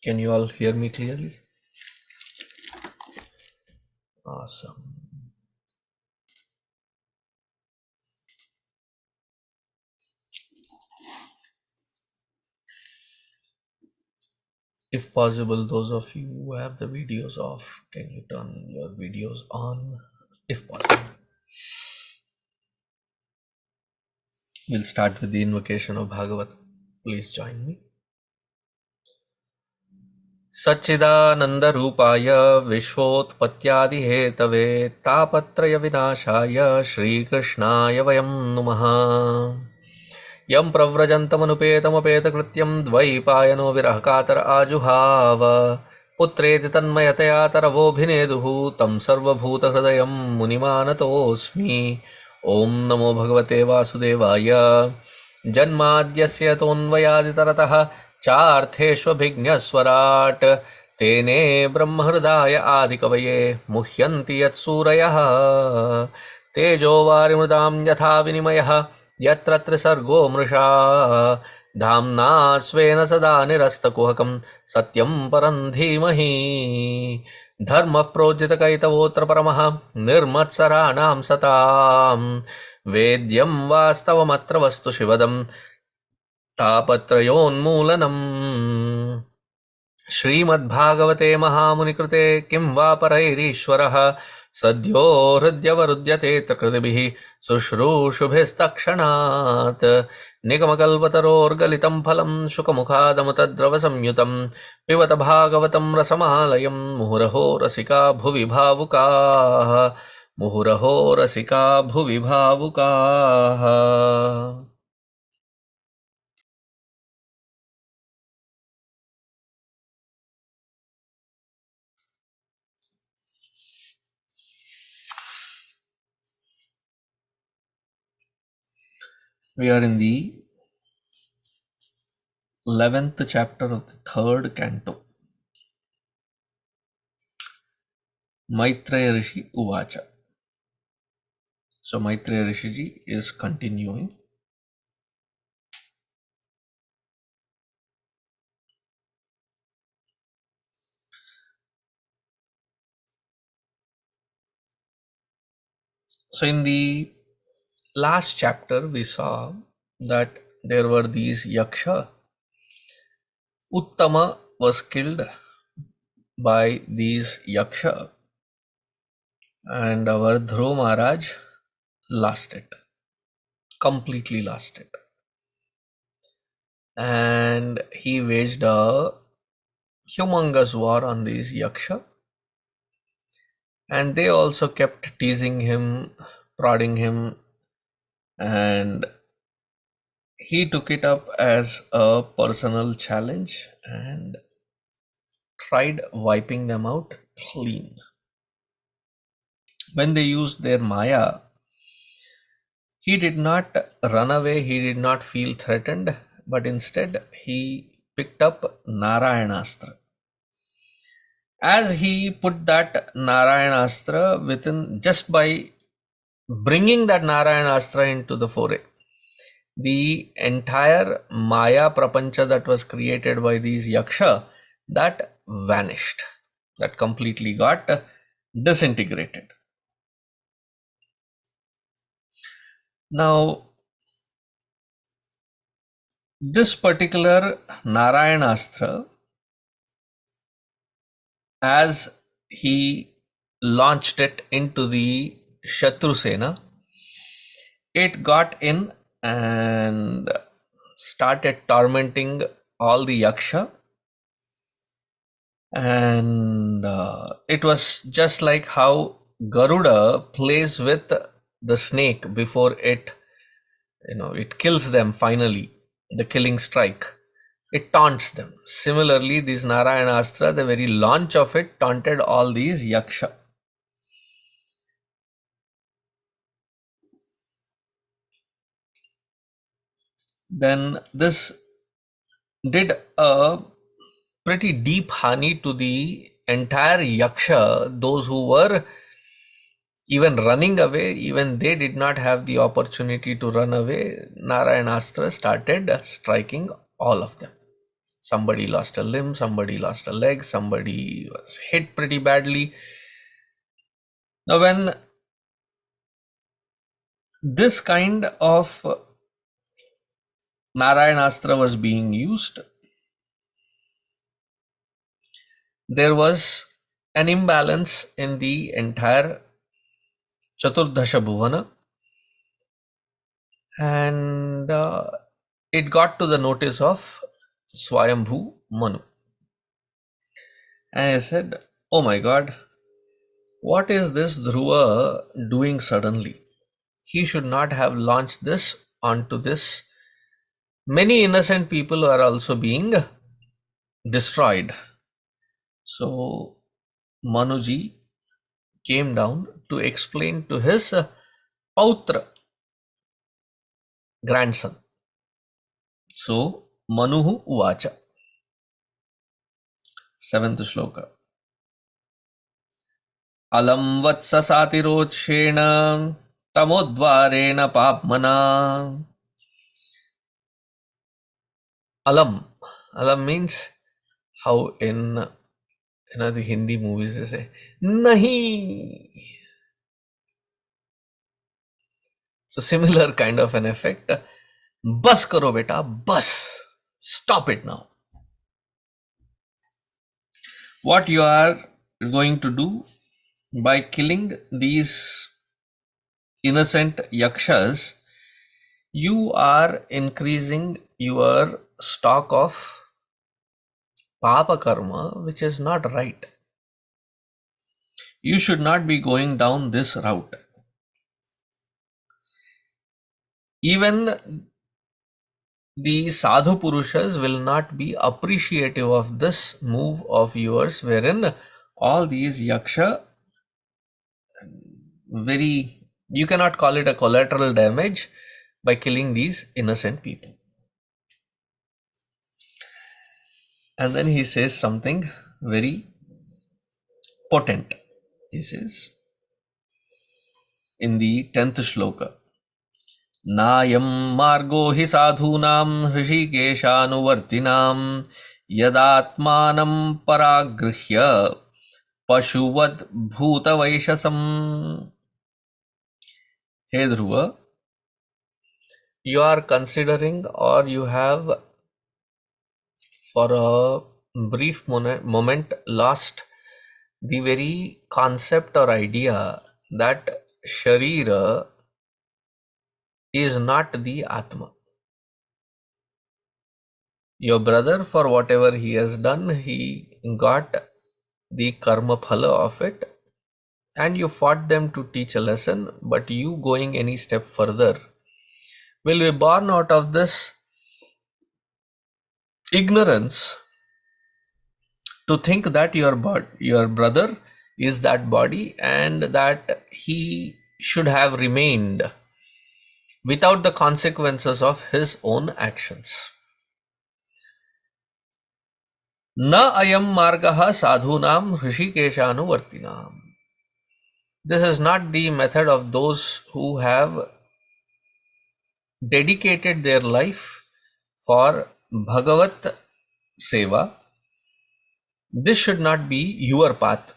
Can you all hear me clearly? Awesome. If possible, those of you who have the videos off, can you turn your videos on if possible? We'll start with the invocation of Bhagavat. Please join me. सच्चिदानंद रूपाय विश्वोत्पत्त्यादि हेतवे तापत्रय विनाशाय श्रीकृष्णाय वयं नुमः. यं प्रव्रजन्तमनुपेतमपेतकृत्यं द्वैपायनो विरहकातर आजुहाव पुत्रेति तन्मयतया तरवोऽभिनेदुः तं सर्वभूतहृदयं मुनिमानतोऽस्मि. ॐ नमो भगवते वासुदेवाय. जन्माद्यस्य तोऽन्वयादितरतः चार्थेष्वभिज्ञस्वराट् तेने ब्रह्महृदाय आदिकवये मुह्यन्ति यत्सूरयः. तेजो वारिमृदां यथा विनिमयः यत्र त्रिसर्गो मृषा धाम्ना स्वेन सदा निरस्तकुहकं सत्यं परं धीमहि. धर्मः प्रोज्झितकैतवोऽत्र परमः निर्मत्सराणां सतां वेद्यं वास्तवमत्र वस्तु शिवदं तापत्रयोन्मूलनम्. श्रीमद्भागवते महामुनिकृते किं वा परैरीश्वरः सद्यो हृद्यवरुध्यते कृतिभिः शुश्रूषुभिस्तक्षणात्. निगमकल्पतरोर्गलितं फलं शुकमुखादमृतद्रवसंयुतं पिबत भागवतं रसमालयं मुहुरहो रसिका भुवि भावुकाः. मुहुरहो रसिका भुवि भावुकाः. We are in the 11th chapter of the 3rd canto. Maitreya Rishi Uvacha. So Maitreya Rishi Ji is continuing. So in the last chapter we saw that there were these yaksha. Uttama was killed by these yaksha and our Dhruva Maharaj lost it, completely lost it. and he waged a humongous war on these yaksha, and they also kept teasing him, prodding him, and he took it up as a personal challenge and tried wiping them out clean. When they used their maya, he did not run away, he did not feel threatened, but instead he picked up Narayanastra. As he put that Narayanastra within, just by bringing that Narayanastra into the foray, the entire Maya Prapancha that was created by these Yaksha, that vanished, that completely got disintegrated. Now, this particular Narayanastra, as he launched it into the Shatru Sena, it got in and started tormenting all the Yaksha. And it was just like how Garuda plays with the snake before it, it kills them finally, the killing strike. It taunts them. Similarly, this Narayanastra, the very launch of it taunted all these Yaksha. Then this did a pretty deep hani to the entire Yaksha, those who were even running away, even they did not have the opportunity to run away. Narayanastra started striking all of them. Somebody lost a limb, somebody lost a leg, somebody was hit pretty badly. Now, when this kind of Narayanastra was being used, there was an imbalance in the entire Chaturdasha Bhuvana, and it got to the notice of Swayambhu Manu. And I said, oh my God, what is this Dhruva doing suddenly? He should not have launched this onto this. Many innocent people are also being destroyed. So Manuji came down to explain to his Pautra, grandson. So Manuhu Uvacha, 7th shloka. Alam vatsa satirotshena tamodvarena papmana. Alam. Alam means how in the Hindi movies they say, Nahi. So similar kind of an effect. Bas karo beta, bas. Stop it now. What you are going to do by killing these innocent yakshas, you are increasing your stock of papa karma, which is not right. You should not be going down this route. Even the sadhu purushas will not be appreciative of this move of yours, wherein all these yaksha, you cannot call it a collateral damage by killing these innocent people. And then he says something very potent. He says in the 10th shloka, Nayam margo hi sadhunam hrishikeshanuvartinam yadatmanam paragrihya pashuvad bhuta vaishasam. Hey Dhruva, you are considering, or you have for a brief moment lost the very concept or idea that Sharira is not the Atma. Your brother, for whatever he has done, he got the karma phala of it, and you fought them to teach a lesson, but you going any step further will be born out of this ignorance to think that your brother is that body and that he should have remained without the consequences of his own actions. Na ayam margaha sadhunam hrishikeshanuvartinam. This is not the method of those who have dedicated their life for Bhagavat Seva. This should not be your path.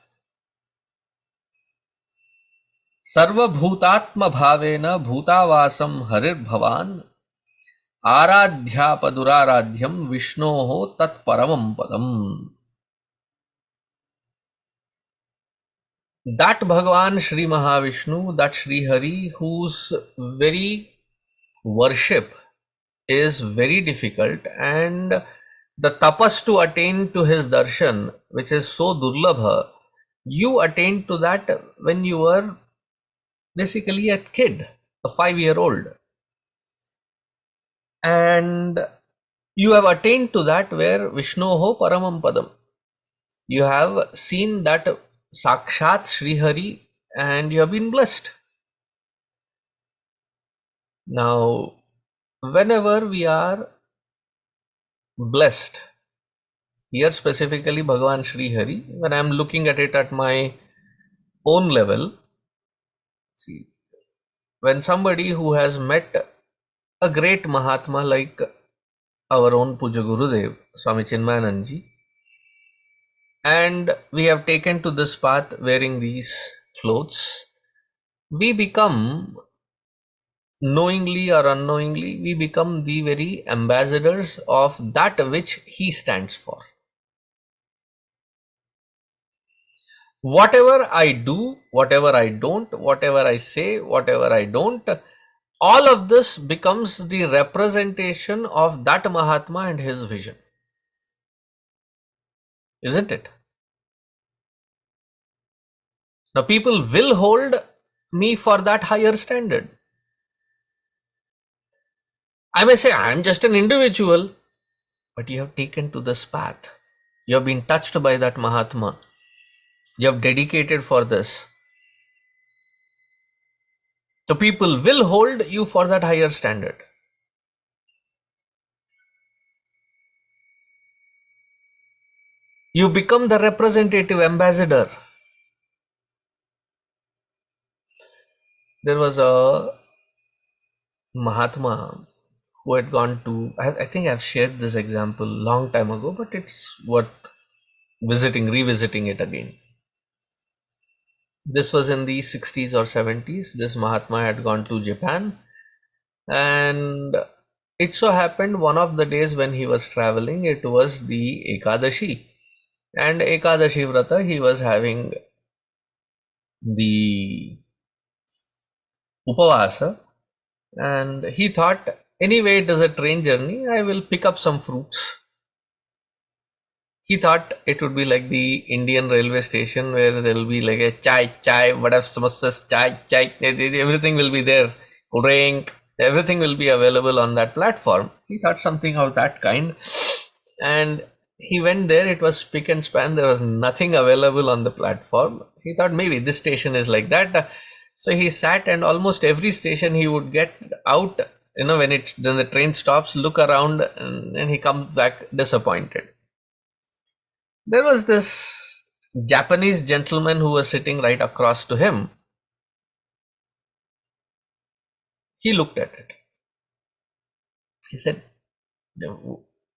Sarva bhutatma bhavena bhutavasam harir bhavan aradhyapaduraradhyam vishnoho tat paramam padam. That Bhagavan Shri Mahavishnu, that Shri Hari, whose very worship is very difficult, and the tapas to attain to his darshan, which is so durlabha, you attained to that when you were basically a kid, a 5-year-old. And you have attained to that where Vishnoho Paramam Padam. You have seen that Sakshat Sri Hari and you have been blessed. Now, whenever we are blessed, here specifically Bhagavan Sri Hari, when I am looking at it at my own level, see, when somebody who has met a great Mahatma like our own Puja Gurudev, Swami Chinmayanand Ji, and we have taken to this path wearing these clothes, we become, knowingly or unknowingly, we become the very ambassadors of that which he stands for. Whatever I do, whatever I don't, whatever I say, whatever I don't, all of this becomes the representation of that Mahatma and his vision. Isn't it? Now people will hold me for that higher standard. I may say I am just an individual, but you have taken to this path. You have been touched by that Mahatma. You have dedicated for this. So people will hold you for that higher standard. You become the representative ambassador. There was a Mahatma who had gone to, I think I've shared this example long time ago, but it's worth revisiting it again. This was in the 60s or 70s. This Mahatma had gone to Japan, and it so happened one of the days when he was traveling, it was the Ekadashi, and Ekadashi Vrata, he was having the Upavasa, and he thought, anyway, it is a train journey, I will pick up some fruits. He thought it would be like the Indian railway station where there will be like a chai, whatever samosas, chai, everything will be there, drink, everything will be available on that platform. He thought something of that kind, and he went there. It was spick and span. There was nothing available on the platform. He thought maybe this station is like that. So he sat, and almost every station he would get out, when the train stops, look around, and he comes back disappointed. There was this Japanese gentleman who was sitting right across to him. He looked at it. He said,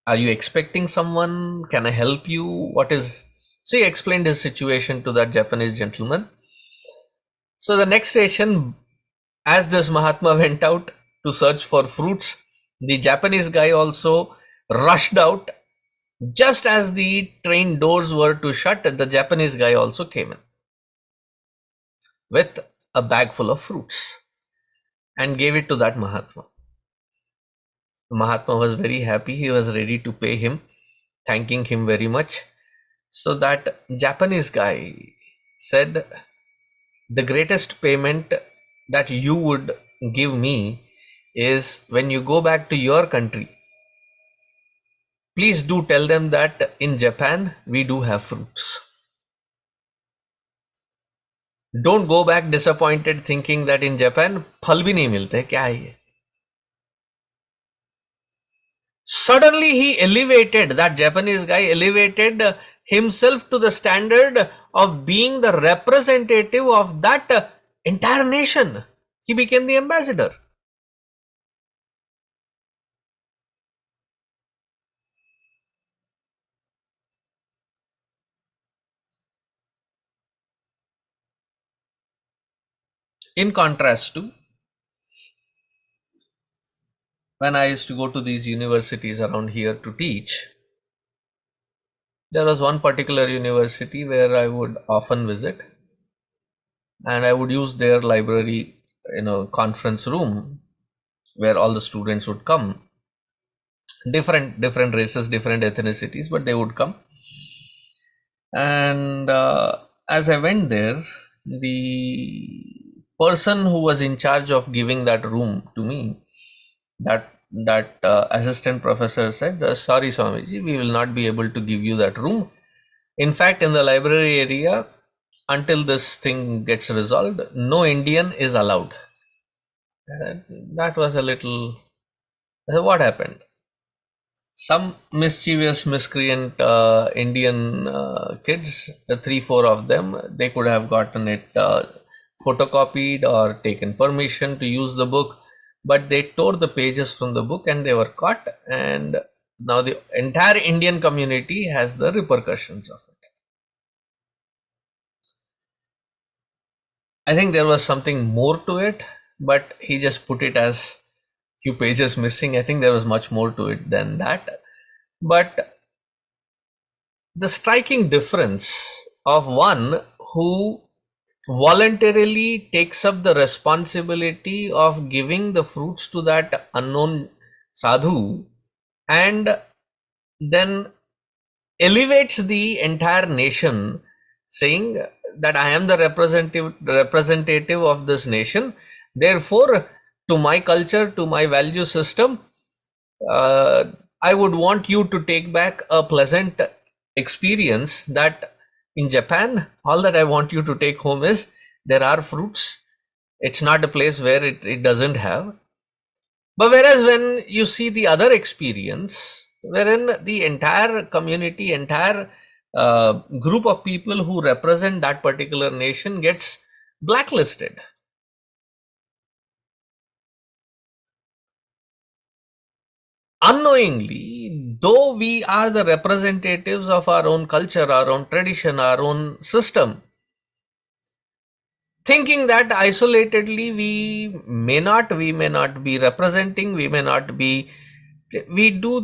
are you expecting someone? Can I help you? What is... So he explained his situation to that Japanese gentleman. So the next station, as this Mahatma went out to search for fruits, the Japanese guy also rushed out. Just as the train doors were to shut, the Japanese guy also came in with a bag full of fruits and gave it to that Mahatma. Mahatma was very happy. He was ready to pay him, thanking him very much. So that Japanese guy said, the greatest payment that you would give me is when you go back to your country, please do tell them that in Japan we do have fruits. Don't go back disappointed thinking that in Japan फल भी नहीं मिलते, क्या है ये? Suddenly he elevated, that Japanese guy elevated himself to the standard of being the representative of that entire nation. He became the ambassador. In contrast to when I used to go to these universities around here to teach, there was one particular university where I would often visit, and I would use their library, conference room where all the students would come. Different races, different ethnicities, but they would come. And as I went there, the person who was in charge of giving that room to me, that assistant professor said, sorry Swamiji, we will not be able to give you that room. In fact, in the library area, until this thing gets resolved, no Indian is allowed. That was a little, what happened? Some mischievous, miscreant Indian kids, 3-4 of them, they could have gotten it photocopied or taken permission to use the book, but they tore the pages from the book and they were caught, and now the entire Indian community has the repercussions of it. I think there was something more to it, but he just put it as few pages missing. I think there was much more to it than that. But the striking difference of one who voluntarily takes up the responsibility of giving the fruits to that unknown sadhu and then elevates the entire nation, saying that I am the representative of this nation, therefore to my culture, to my value system, I would want you to take back a pleasant experience that in Japan, all that I want you to take home is there are fruits. It's not a place where it doesn't have. But whereas when you see the other experience, wherein the entire community, entire group of people who represent that particular nation gets blacklisted. Unknowingly, though we are the representatives of our own culture, our own tradition, our own system, thinking that isolatedly we may not be representing, we do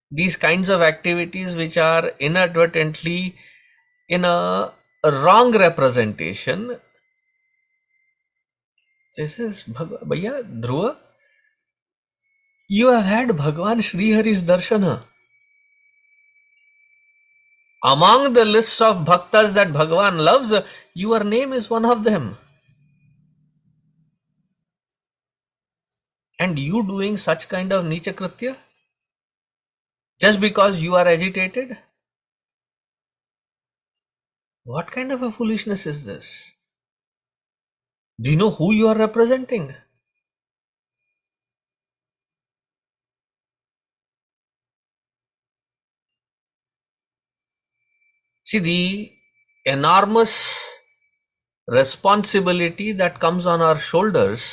these kinds of activities which are inadvertently in a wrong representation. This is Bhaiya Dhruva, you have had Bhagwan Sri Hari's darshana. Among the lists of bhaktas that Bhagwan loves, your name is one of them. And you doing such kind of Nicha Kritya just because you are agitated? What kind of a foolishness is this? Do you know who you are representing? See, the enormous responsibility that comes on our shoulders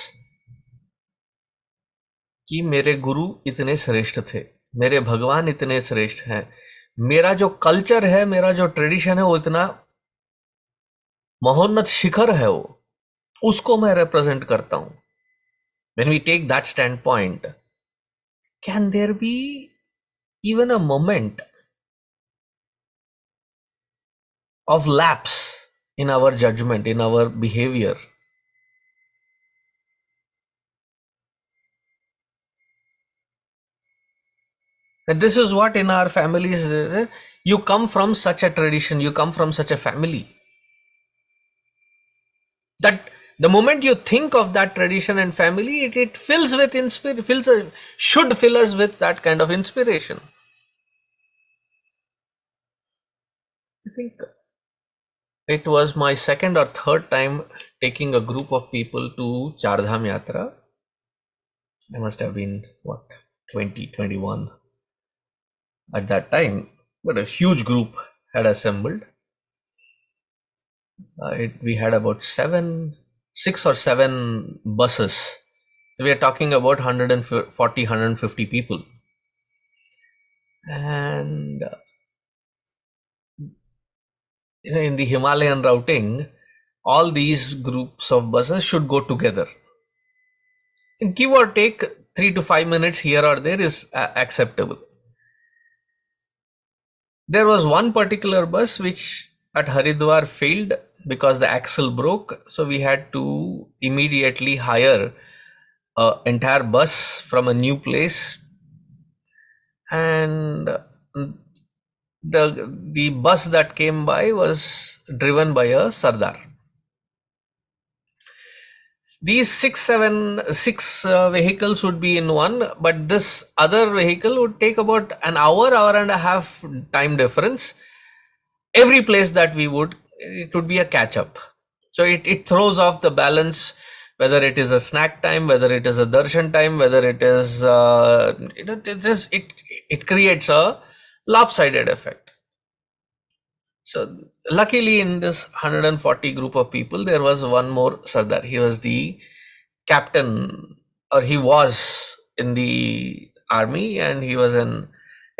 कि मेरे गुरु इतने श्रेष्ठ थे, मेरे भगवान इतने श्रेष्ठ हैं, मेरा जो कल्चर है, मेरा जो ट्रेडिशन है वो इतना महोन्नत शिखर है, वो उसको मैं रिप्रेजेंट करता हूं. When we take that standpoint, can there be even a moment of lapse in our judgment, in our behavior? And this is what in our families, you come from such a tradition, you come from such a family, that the moment you think of that tradition and family, it fills with inspiration, should fill us with that kind of inspiration. I think it was my second or third time taking a group of people to Chardham Yatra. I must have been, 21 at that time, but a huge group had assembled. We had about 6 or 7 buses. So we are talking about 140, 150 people. And in the Himalayan routing, all these groups of buses should go together. Give or take 3 to 5 minutes here or there is acceptable. There was one particular bus which at Haridwar failed because the axle broke. So we had to immediately hire an entire bus from a new place. And the bus that came by was driven by a Sardar. These six vehicles would be in one, but this other vehicle would take about an hour and a half time difference. Every place that we would, it would be a catch up. So it throws off the balance, whether it is a snack time, whether it is a darshan time, whether it is, it creates a lopsided effect. So luckily in this 140 group of people, there was one more Sardar. He was the captain, or he was in the army, and he was an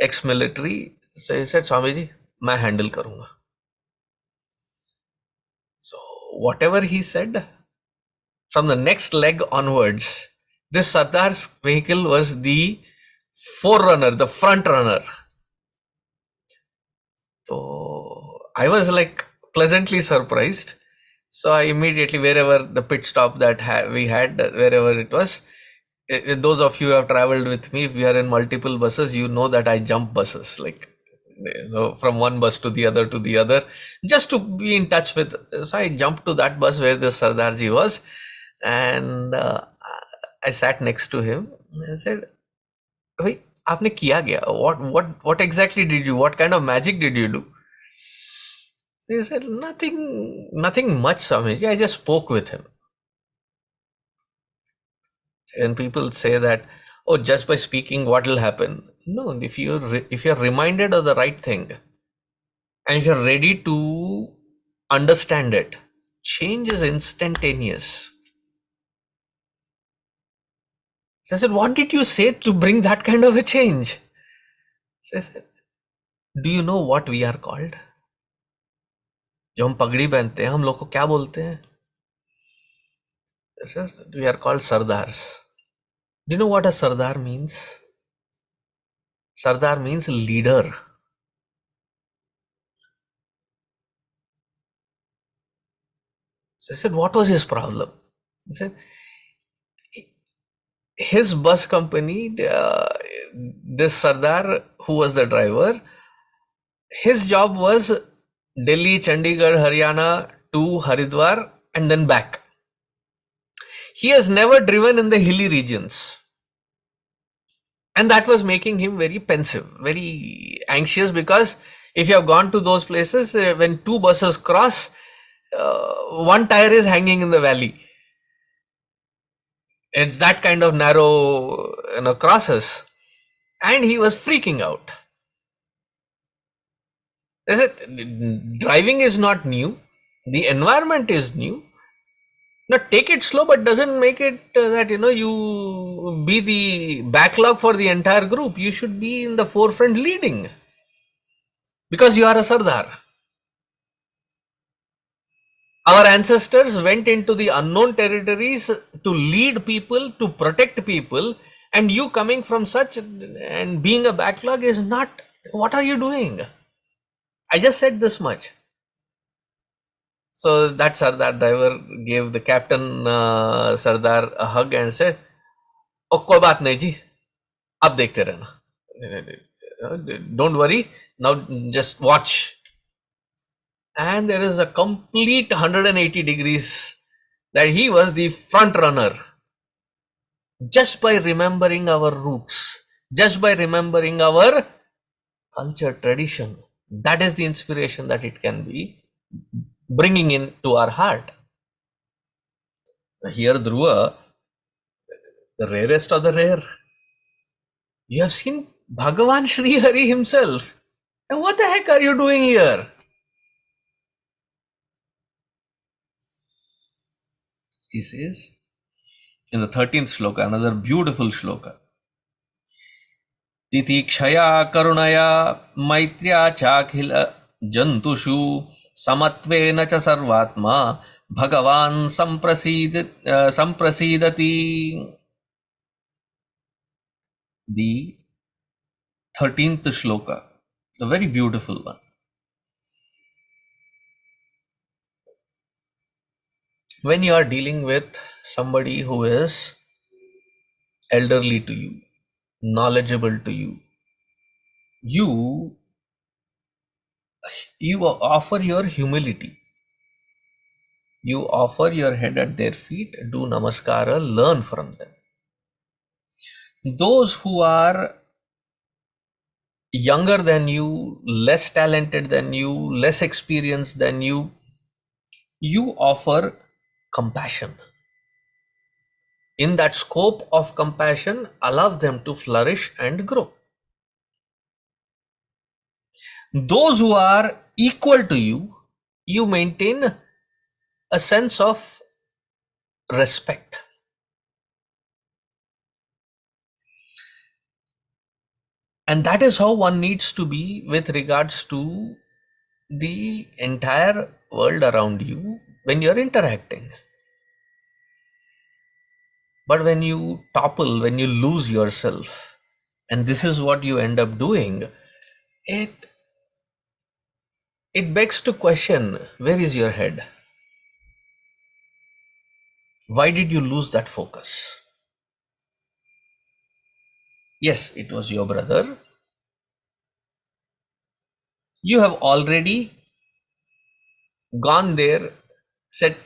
ex-military. So he said, Swamiji, मैं handle करूँगा. So whatever he said, from the next leg onwards, this Sardar's vehicle was the forerunner, the front runner. So I was like pleasantly surprised. So I immediately, wherever the pit stop that we had, wherever it was, those of you who have traveled with me, if we are in multiple buses, you know that I jump buses, like, from one bus to the other, just to be in touch with. So I jumped to that bus where the Sardarji was, and I sat next to him. I said, "Bhai, आपने किया क्या? What exactly did you? What kind of magic did you do?" He said, nothing much, Swamiji. I just spoke with him. And people say that, oh, just by speaking, what will happen? No, if you're reminded of the right thing, and if you're ready to understand it, change is instantaneous. So I said, what did you say to bring that kind of a change? So I said, do you know what we are called? जो हम पगड़ी पहनते हैं, हम लोग को क्या बोलते हैं? We are called Sardars. Do you know what a Sardar means? Sardar means leader. So I said, what was his problem? He said, his bus company, this Sardar who was the driver, his job was Delhi, Chandigarh, Haryana to Haridwar and then back. He has never driven in the hilly regions. And that was making him very pensive, very anxious, because if you have gone to those places, when two buses cross, one tire is hanging in the valley. It's that kind of narrow, crosses. And he was freaking out. They said, driving is not new. The environment is new. Now take it slow, but doesn't make it that, you be the backlog for the entire group. You should be in the forefront leading, because you are a Sardar. Our ancestors went into the unknown territories to lead people, to protect people, and you coming from such and being a backlog is not, what are you doing? I just said this much. So that Sardar driver gave the captain Sardar a hug and said, "Oh, कोई बात नहीं जी, आप देखते रहना." Don't worry, now just watch. And there is a complete 180 degrees that he was the front runner, just by remembering our roots, just by remembering our culture, tradition. That is the inspiration that it can be bringing into our heart. Here Dhruva, the rarest of the rare, you have seen Bhagavan Sri Hari himself. And what the heck are you doing here? He says in the 13th shloka, another beautiful shloka. Titikshaya karunaya maitreya chakhila jantushu samatvena cha sarvatma Bhagavan samprasidati. The 13th shloka, a very beautiful one. When you are dealing with somebody who is elderly to you, knowledgeable to you, you offer your humility. You offer your head at their feet, do namaskara, learn from them. Those who are younger than you, less talented than you, less experienced than you, you offer compassion. In that scope of compassion, allow them to flourish and grow. Those who are equal to you, you maintain a sense of respect. And that is how one needs to be with regards to the entire world around you when you're interacting. But when you topple, when you lose yourself, and this is what you end up doing, it begs to question, where is your head? Why did you lose that focus? Yes, it was your brother. You have already gone there, said,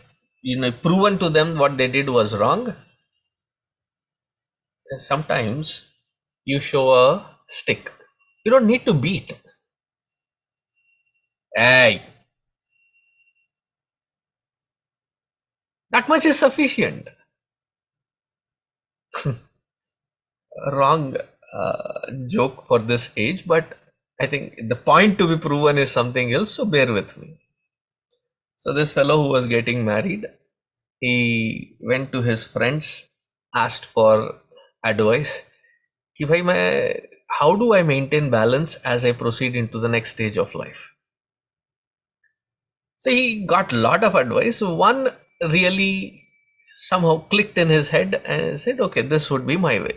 proven to them what they did was wrong. Sometimes you show a stick. You don't need to beat. Hey, that much is sufficient. Wrong joke for this age, but I think the point to be proven is something else, so bear with me. So this fellow who was getting married, he went to his friends, asked for advice. How do I maintain balance as I proceed into the next stage of life? So he got a lot of advice. One really somehow clicked in his head and said, okay, this would be my way.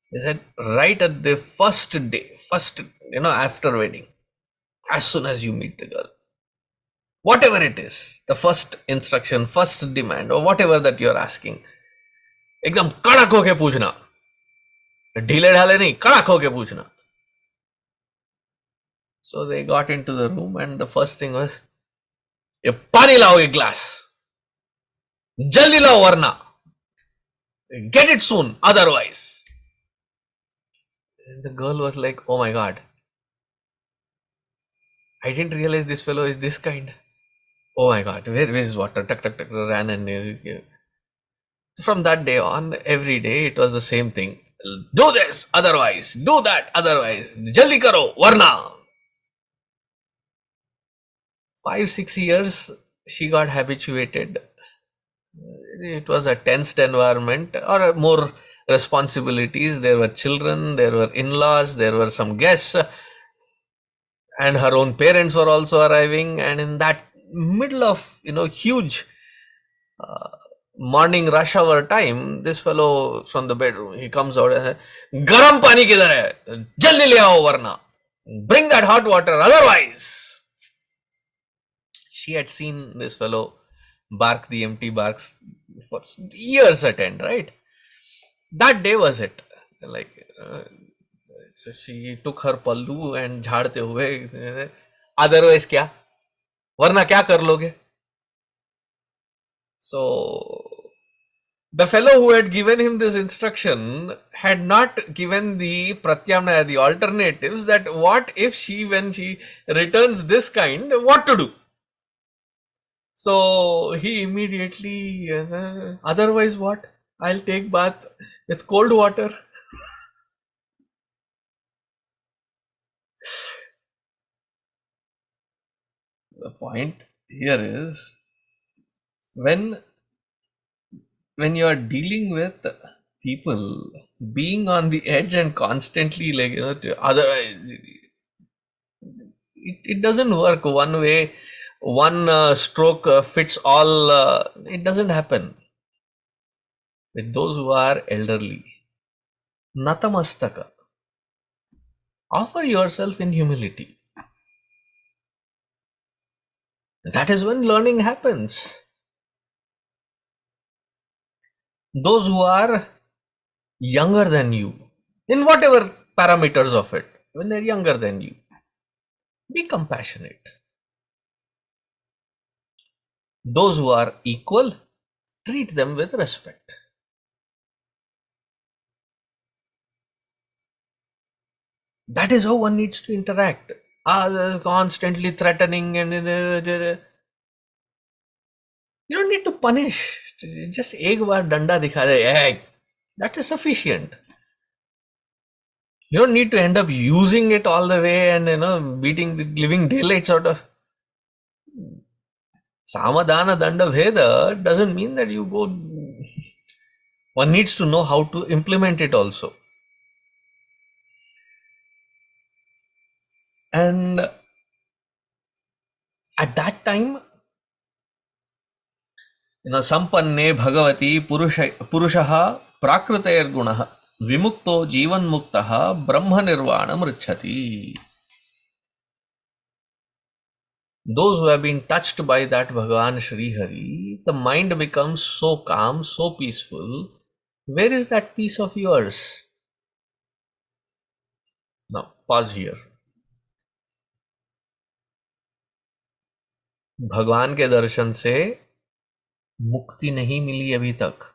He said, right at the first day, after wedding, as soon as you meet the girl, whatever it is, the first instruction, first demand, or whatever that you're asking, एकदम कड़क होके पूछना, ढीले ढाले नहीं, कड़क होके पूछना. So they got into the room and the first thing was, ये पानी लाओ एक glass, जल्दी लाओ वरना, get it soon, otherwise. And the girl was like, oh my God, I didn't realize this fellow is this kind. Oh my God, where is water? Tuck, ran and from that day on, every day it was the same thing. Do this, otherwise. Do that, otherwise. Jaldi karo, varna. 5-6 years, she got habituated. It was a tensed environment, or more responsibilities. There were children, there were in-laws, there were some guests, and her own parents were also arriving. And in that middle of huge morning rush hour time, this fellow from the bedroom, he comes out and says, "Garam pani kidhar hai? Jaldi le aao varna. Bring that hot water, otherwise." She had seen this fellow bark the empty barks for years at end, right? That day was it. Like, So she took her pallu and झाड़ते हुए, otherwise क्या, वरना क्या कर लोगे? So the fellow who had given him this instruction had not given the pratyamnaya, the alternatives, that what if she, when she returns this kind, what to do? So he immediately, otherwise what? I'll take bath with cold water. The point here is, when you are dealing with people being on the edge and constantly, like, otherwise it doesn't work one way, one stroke fits all. It doesn't happen with those who are elderly. Natamastaka, offer yourself in humility. That is when learning happens. Those who are younger than you, in whatever parameters of it, when they're younger than you, be compassionate. Those who are equal, treat them with respect. That is how one needs to interact. Constantly threatening and you don't need to punish. Just एक बार डंडा दिखा दे, hey, that is sufficient. You don't need to end up using it all the way and beating the living daylights out of. Samadhana danda bheda doesn't mean that you go. One needs to know how to implement it also. And at that time, sampanne bhagavati purushaha prakritair gunaha vimukto jivan muktaha brahma nirvanam richati. Those who have been touched by that Bhagavan Shri Hari, the mind becomes so calm, so peaceful. Where is that peace of yours? Now, pause here. भगवान के दर्शन से मुक्ति नहीं मिली अभी तक.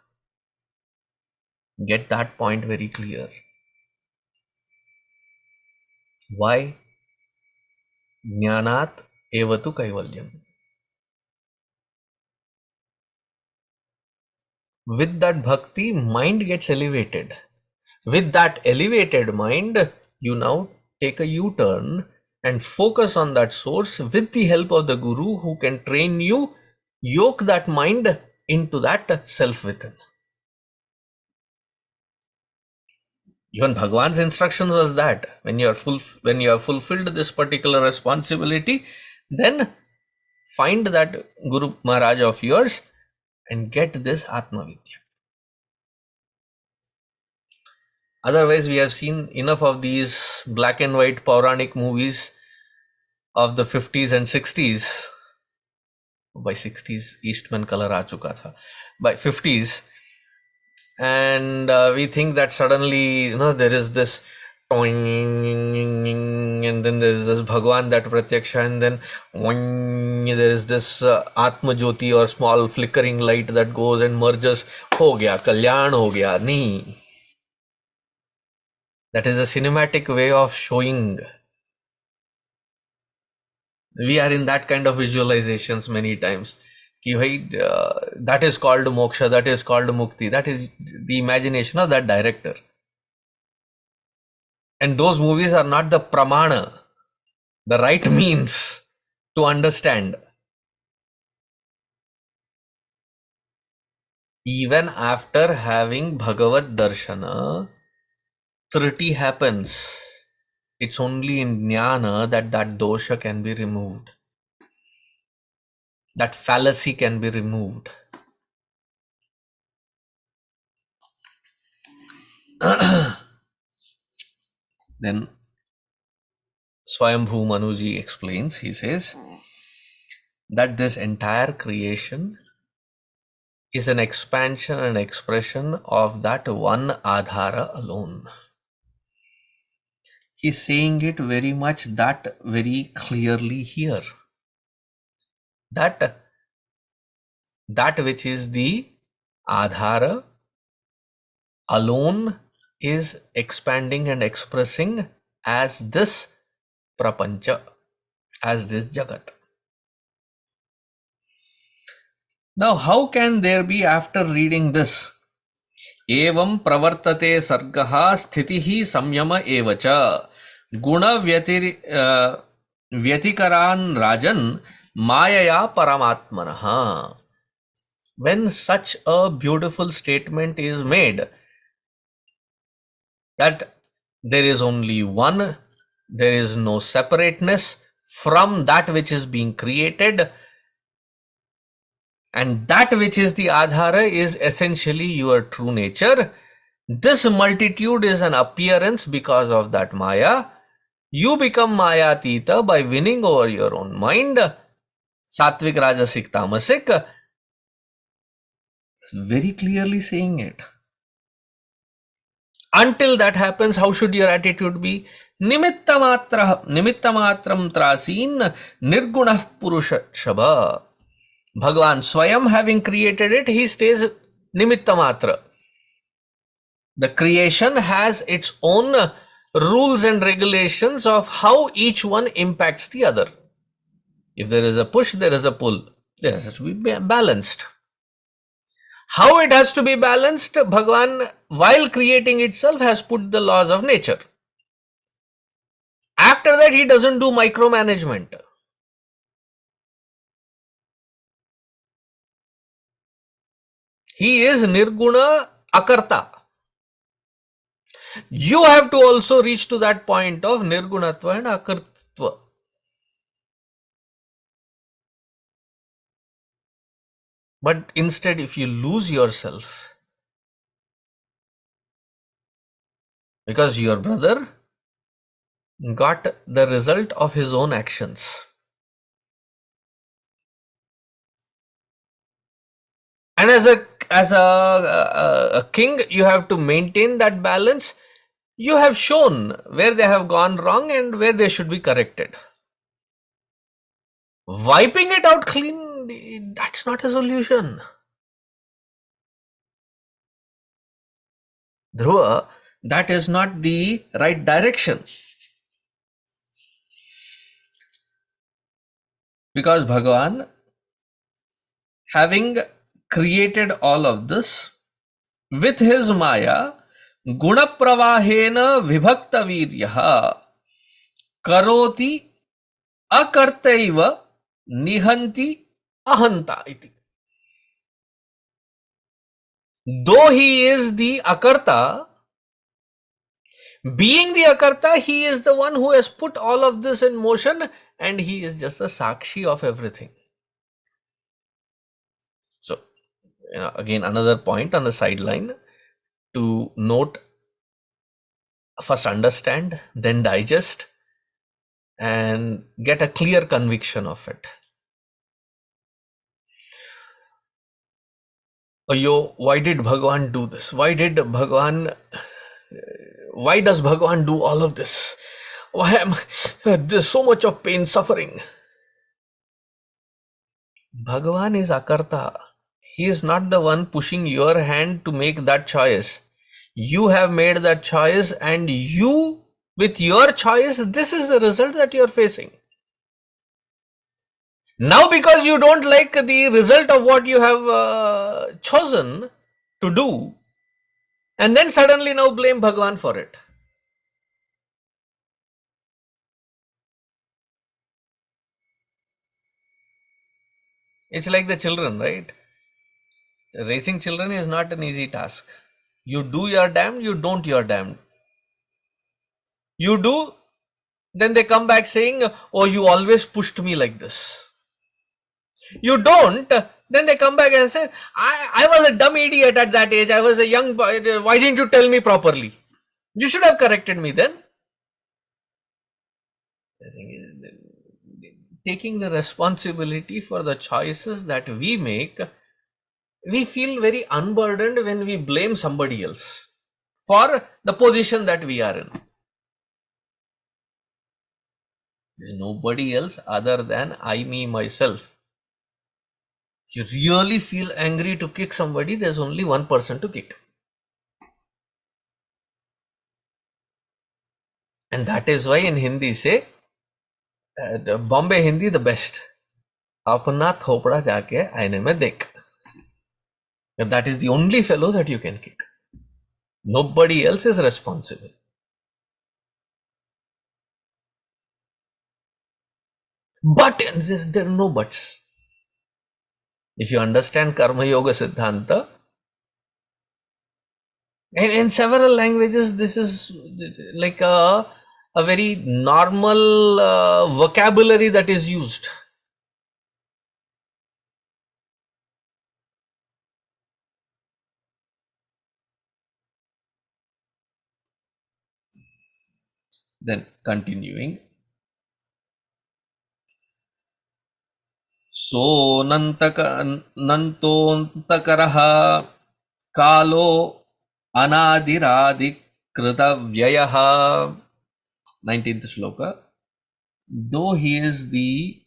Get that point very clear. Why? Jnanat evatu kaivalyam. With that bhakti, mind gets elevated. With that elevated mind, you now take a U-turn and focus on that source with the help of the Guru, who can train you, yoke that mind into that self within. Even Bhagwan's instructions was that when you have fulfilled this particular responsibility, then find that Guru Maharaj of yours and get this Atma Vidya. Otherwise, we have seen enough of these black and white Pauranic movies of the 50s and 60s. By 60s, Eastman color aa chuka tha. By 50s, and we think that suddenly, there is this toing, and then there is this Bhagwan, that Pratyaksha, and then there is this Atma Jyoti or small flickering light that goes and merges. Ho gaya, Kalyan ho gaya. Nahi. That is a cinematic way of showing. We are in that kind of visualizations many times. That is called moksha, that is called mukti. That is the imagination of that director. And those movies are not the pramana, the right means to understand. Even after having Bhagavad Darshana, Triti happens. It's only in jnana that dosha can be removed. That fallacy can be removed. Then Swayambhu Manuji explains, he says that this entire creation is an expansion and expression of that one Adhara alone. He's saying it very much that very clearly here. That which is the Adhara alone is expanding and expressing as this Prapancha, as this Jagat. Now, how can there be, after reading this, Evam pravartate sargaha sthitihi samyama evacha guna vyatikaran rajan mayaya paramatmanaha. When such a beautiful statement is made, that there is only one, there is no separateness from that which is being created, and that which is the Adhara is essentially your true nature. This multitude is an appearance because of that Maya. You become Maya Tita by winning over your own mind. Satvik, Rajasik, Tamasic. Very clearly saying it. Until that happens, how should your attitude be? Nimittamatram trasin nirgunah purusha shabha. Bhagavan Swayam, having created it, he stays Nimittamatra. The creation has its own rules and regulations of how each one impacts the other. If there is a push, there is a pull. There has to be balanced. How it has to be balanced, Bhagavan, while creating itself, has put the laws of nature. After that, he doesn't do micromanagement. He is Nirguna Akarta. You have to also reach to that point of Nirgunatva and Akartva. But instead, if you lose yourself, because your brother got the result of his own actions. And as a king, you have to maintain that balance. You have shown where they have gone wrong and where they should be corrected. Wiping it out clean, that's not a solution. Dhruva, that is not the right direction. Because Bhagavan, having created all of this, with his Maya, Guna Pravahena Vibhakta Viryaha Karoti Akartaiva Nihanti Ahanta iti. Though he is the Akarta, being the Akarta, he is the one who has put all of this in motion, and he is just a Sakshi of everything. So, again, another point on the sideline to note: first understand, then digest, and get a clear conviction of it. Ayo, why did Bhagavan do this? Why does Bhagavan do all of this? Why am there's so much of pain, suffering? Bhagavan is Akarta. He is not the one pushing your hand to make that choice. You have made that choice, and you, with your choice, this is the result that you are facing. Now, because you don't like the result of what you have chosen to do, and then suddenly now blame Bhagavan for it. It's like the children, right? Raising children is not an easy task. You do your damned, you don't your damned. You do, then they come back saying, oh, you always pushed me like this. You don't, then they come back and say, I was a dumb idiot at that age. I was a young boy. Why didn't you tell me properly? You should have corrected me then. Taking the responsibility for the choices that we make, we feel very unburdened when we blame somebody else for the position that we are in. There's nobody else other than I, me, myself. If you really feel angry to kick somebody, there's only one person to kick. And that is why in Hindi say, Bombay Hindi the best. Apna thopda jaake aine mein dekh. That is the only fellow that you can kick. Nobody else is responsible. But there are no buts. If you understand Karma Yoga Siddhanta, and in several languages, this is like a very normal vocabulary that is used. Then continuing. So nantontakaraha kalo anadiradi kritavyayah. 19th shloka. Though he is the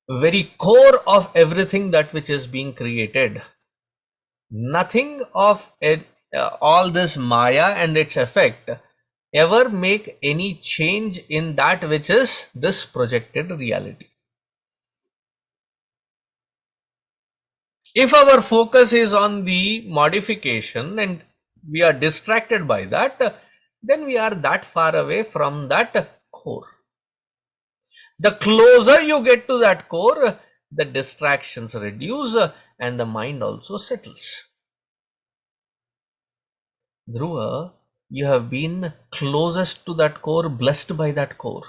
very core of everything that which is being created, nothing of it, all this Maya and its effect ever make any change in that which is this projected reality. If our focus is on the modification and we are distracted by that, then we are that far away from that core. The closer you get to that core, the distractions reduce and the mind also settles. Dhruva, you have been closest to that core, blessed by that core.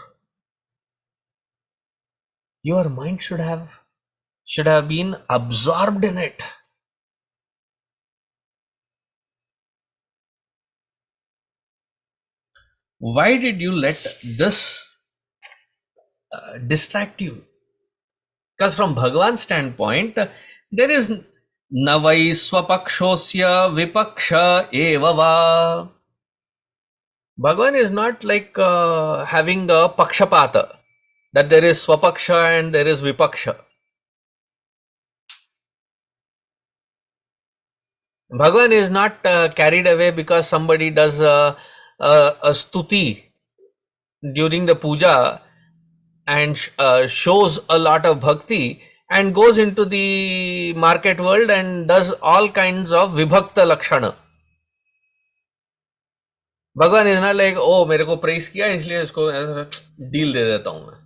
Your mind should have been absorbed in it. Why did you let this distract you? Because from Bhagavan's standpoint, there is navai swapakshosya vipaksha evava. Bhagavan is not like having a pakshapata, that there is swapaksha and there is vipaksha. Bhagavan is not carried away because somebody does a stuti during the puja and shows a lot of bhakti and goes into the market world and does all kinds of vibhakta lakshana. Bhagavan is not like, oh, मेरे को praise किया इसलिए इसको deal दे देता हूं मैं.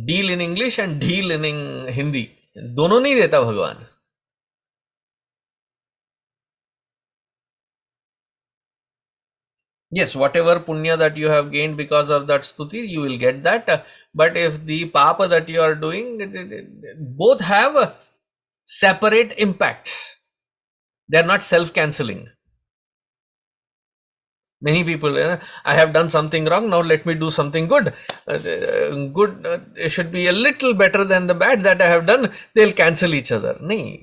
Deal in English and deal in Hindi, दोनों नहीं देता भगवान. Yes, whatever punya that you have gained because of that stuti, you will get that. But if the papa that you are doing, both have separate impacts. They are not self-cancelling. Many people, I have done something wrong, now let me do something good. Good should be a little better than the bad that I have done. They'll cancel each other. No.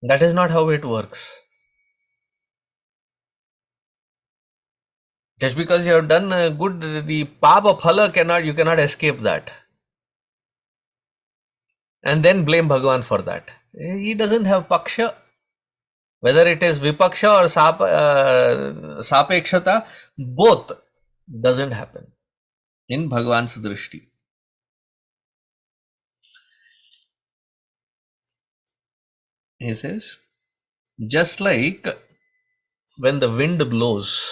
That is not how it works. Just because you have done good, the papa phala you cannot escape that. And then blame Bhagavan for that. He doesn't have paksha. Whether it is vipaksha or sapekshata, both doesn't happen in Bhagavan's drishti. He says, just like when the wind blows,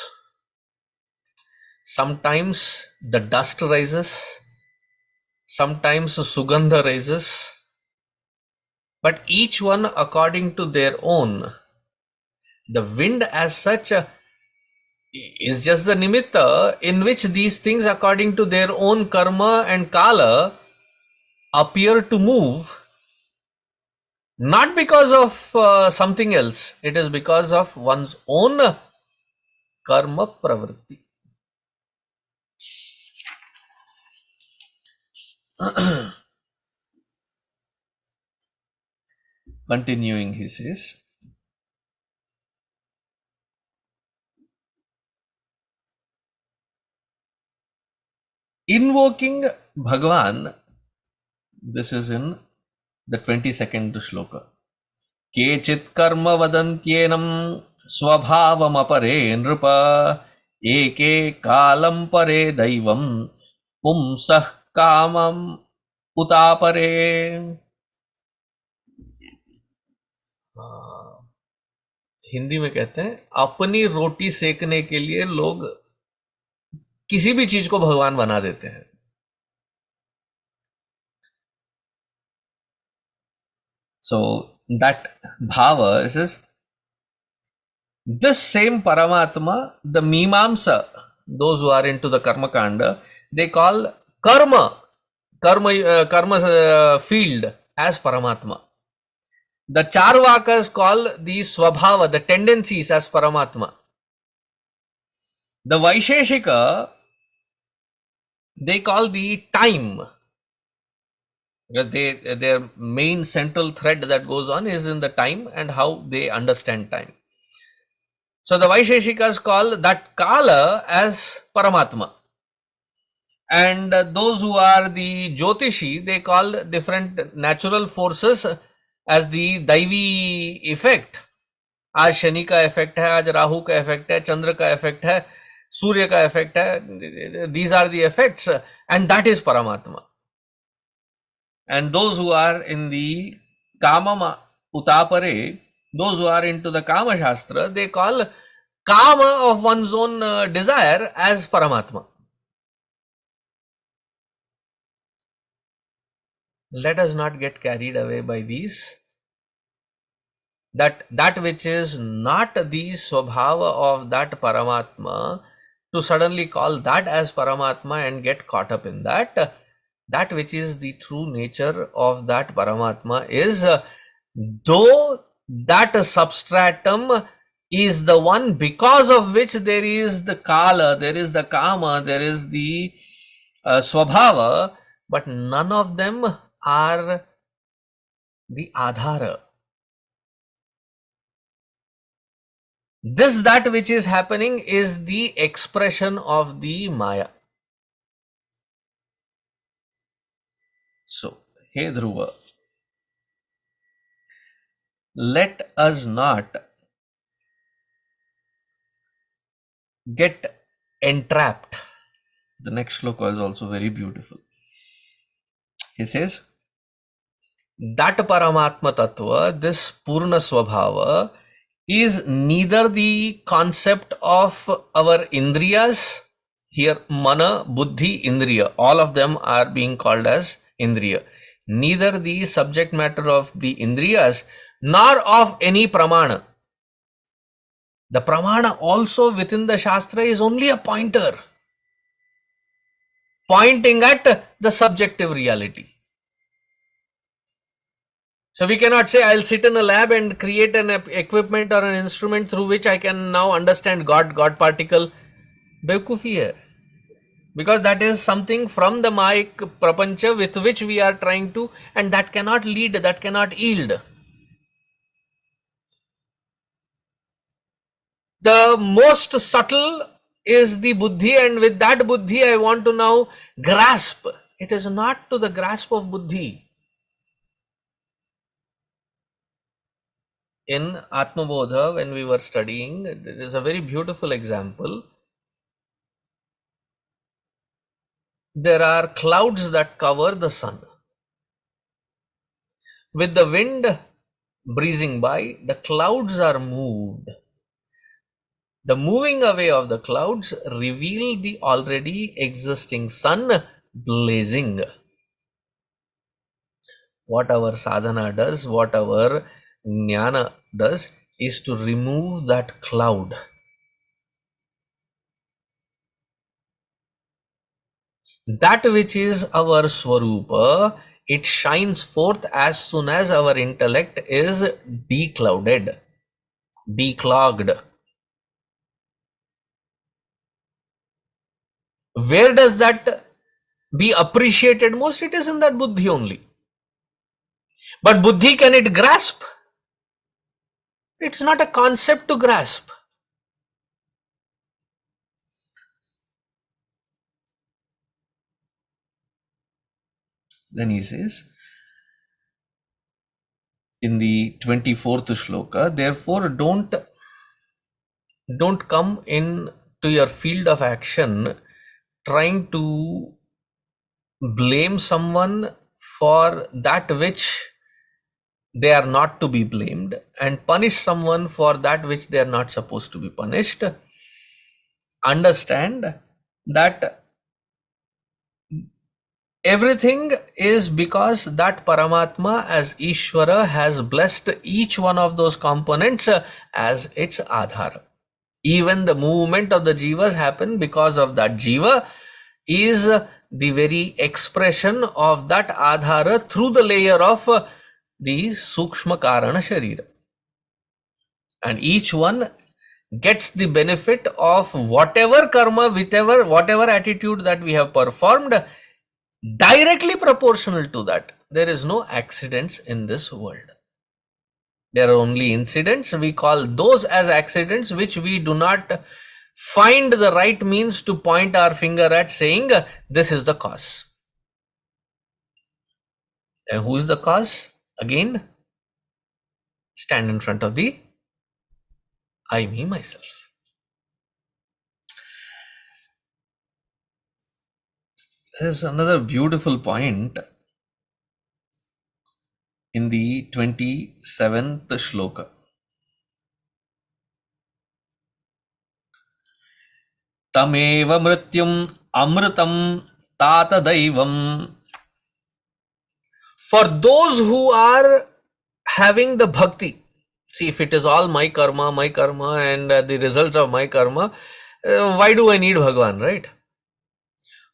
sometimes the dust rises, sometimes sugandha rises, but each one according to their own. The wind as such is just the nimitta in which these things according to their own karma and kala appear to move, not because of something else. It is because of one's own karma pravritti. Continuing, he says, Invoking Bhagavan, this is in the 22nd shloka. Kechit karma vadantyenam swabhavam apare nrupa eke kalam pare daivam pumsah kamam utapare. Hindi में कहते हैं अपनी रोटी सेकने के लिए लोग किसी भी चीज को भगवान बना देते हैं. So that bhava is this same Paramatma, the Mimamsa, those who are into the Karma Kanda, they call karma field as Paramatma. The Charvakas call the Swabhava, the tendencies, as Paramatma. The Vaisheshika, they call the time, because their main central thread that goes on is in the time and how they understand time. So the Vaisheshikas call that Kala as Paramatma. And those who are the Jyotishi, they call different natural forces as the Daivi effect. आज शनि का effect है, आज राहु का effect है, चंद्र का effect है, सूर्य का effect है. These are the effects, and that is Paramatma. And those who are in the Kama Utapare, those who are into the Kama Shastra, they call Kama of one's own desire as Paramatma. Let us not get carried away by these. That which is not the Swabhava of that Paramatma, to suddenly call that as Paramatma and get caught up in that. That which is the true nature of that Paramatma is, though that substratum is the one because of which there is the Kala, there is the Kama, there is the Swabhava, but none of them are the Adhara. That which is happening is the expression of the Maya. So, hey Dhruva, let us not get entrapped. The next shloka is also very beautiful. He says, that Paramatma Tattva, this Purna Swabhava, is neither the concept of our Indriyas, here Mana, Buddhi, Indriya, all of them are being called as Indriya. Neither the subject matter of the Indriyas, nor of any Pramana. The Pramana also within the Shastra is only a pointer, pointing at the subjective reality. So we cannot say I'll sit in a lab and create an equipment or an instrument through which I can now understand God particle. Bevkufi hai. Because that is something from the Mayik Prapancha with which we are trying to, and that cannot lead, that cannot yield. The most subtle is the Buddhi, and with that Buddhi I want to now grasp. It is not to the grasp of Buddhi. In Atmabodha, when we were studying, there is a very beautiful example. There are clouds that cover the sun. With the wind breezing by, the clouds are moved. The moving away of the clouds reveal the already existing sun blazing. What our sadhana does, what our jnana does, is to remove that cloud. That which is our Swarupa, it shines forth as soon as our intellect is declouded, declogged. Where does that be appreciated most? It is in that Buddhi only. But Buddhi, can it grasp? It's not a concept to grasp. Then he says in the 24th shloka, therefore don't come in to your field of action trying to blame someone for that which they are not to be blamed and punish someone for that which they are not supposed to be punished. Understand that everything is because that Paramatma as Ishvara has blessed each one of those components as its Adhara. Even the movement of the jivas happen because of that. Jiva is the very expression of that Adhara through the layer of the Sukshma Karana Sharira. And each one gets the benefit of whatever karma, whatever attitude that we have performed, directly proportional to that. There is no accidents in this world. There are only incidents. We call those as accidents which we do not find the right means to point our finger at, saying this is the cause. And who is the cause? Again, stand in front of the I, me, myself. There's another beautiful point in the 27th shloka. Tameva mrityum amritam tata daivam. For those who are having the bhakti, see, if it is all my karma and the results of my karma, why do I need Bhagavan, right?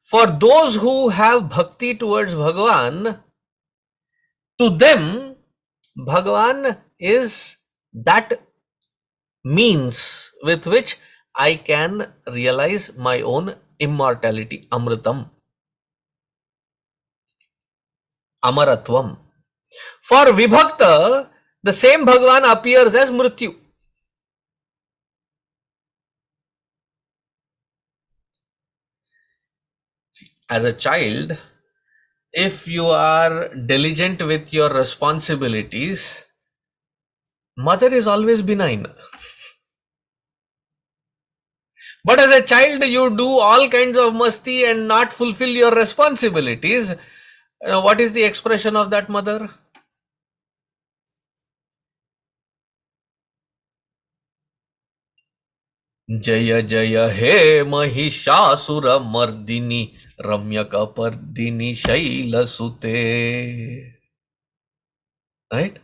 For those who have bhakti towards Bhagavan, to them, Bhagavan is that means with which I can realize my own immortality, amritam, amaratvam. For Vibhakta, the same Bhagavan appears as Mrityu. As a child, if you are diligent with your responsibilities, mother is always benign. But as a child, you do all kinds of masti and not fulfill your responsibilities. What is the expression of that mother? Jaya Jaya He Mahishasura Mardini Ramyaka Pardini Shaila Sute. Right?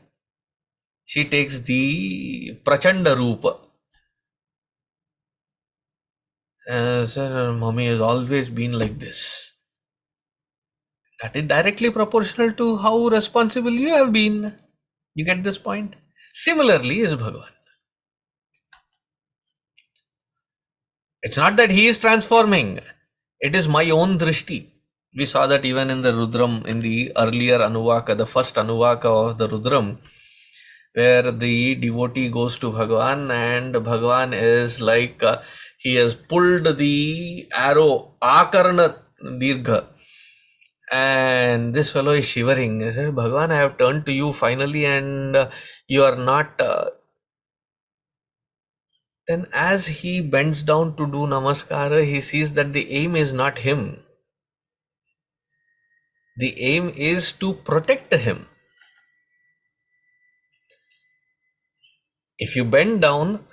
She takes the Prachanda Rupa. Sir, mommy has always been like this. That is directly proportional to how responsible you have been. You get this point? Similarly is Bhagavan. It's not that he is transforming. It is my own drishti. We saw that even in the Rudram, in the earlier Anuvaka, the first Anuvaka of the Rudram, where the devotee goes to Bhagavan and Bhagavan is like, he has pulled the arrow, Akarna Dirgha, and this fellow is shivering. He said, Bhagavan, I have turned to you finally and you are not... Then as he bends down to do namaskara, he sees that the aim is not him. The aim is to protect him. If you bend down,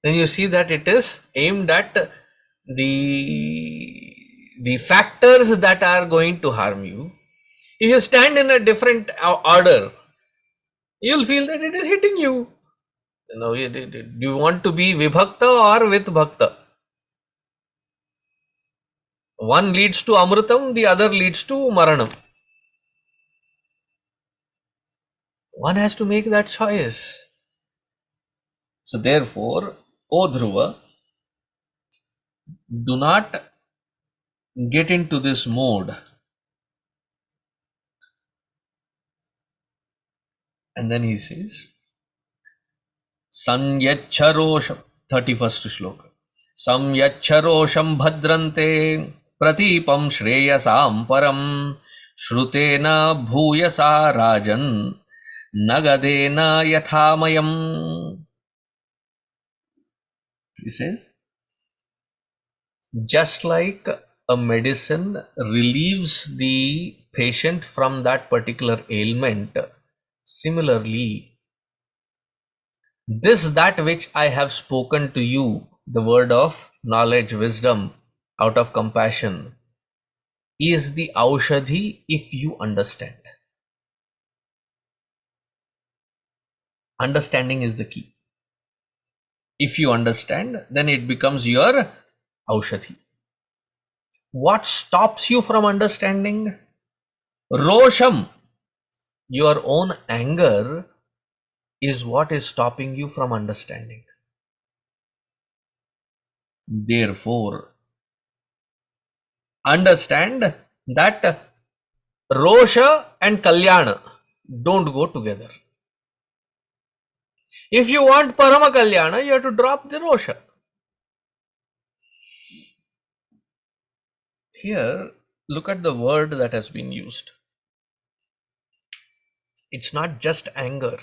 then you see that it is aimed at the factors that are going to harm you. If you stand in a different order, you'll feel that it is hitting you. Do you want to be vibhakta or with bhakta? One leads to amritam, the other leads to maranam. One has to make that choice. So therefore, O Dhruva, do not get into this mode. And then he says, Samyacharosham, 31st shloka. Samyacharosham bhadrante pratipam shreyasam param Shrutena bhuyasa rajan nagadena yathamayam. He says, just like a medicine relieves the patient from that particular ailment, similarly, that which I have spoken to you, the word of knowledge, wisdom, out of compassion, is the aushadhi if you understand. Understanding is the key. If you understand, then it becomes your aushadhi. What stops you from understanding? Rosham, your own anger, is what is stopping you from understanding. Therefore, understand that Rosha and Kalyana don't go together. If you want Parama Kalyana, you have to drop the Rosha. Here, look at the word that has been used. It's not just anger.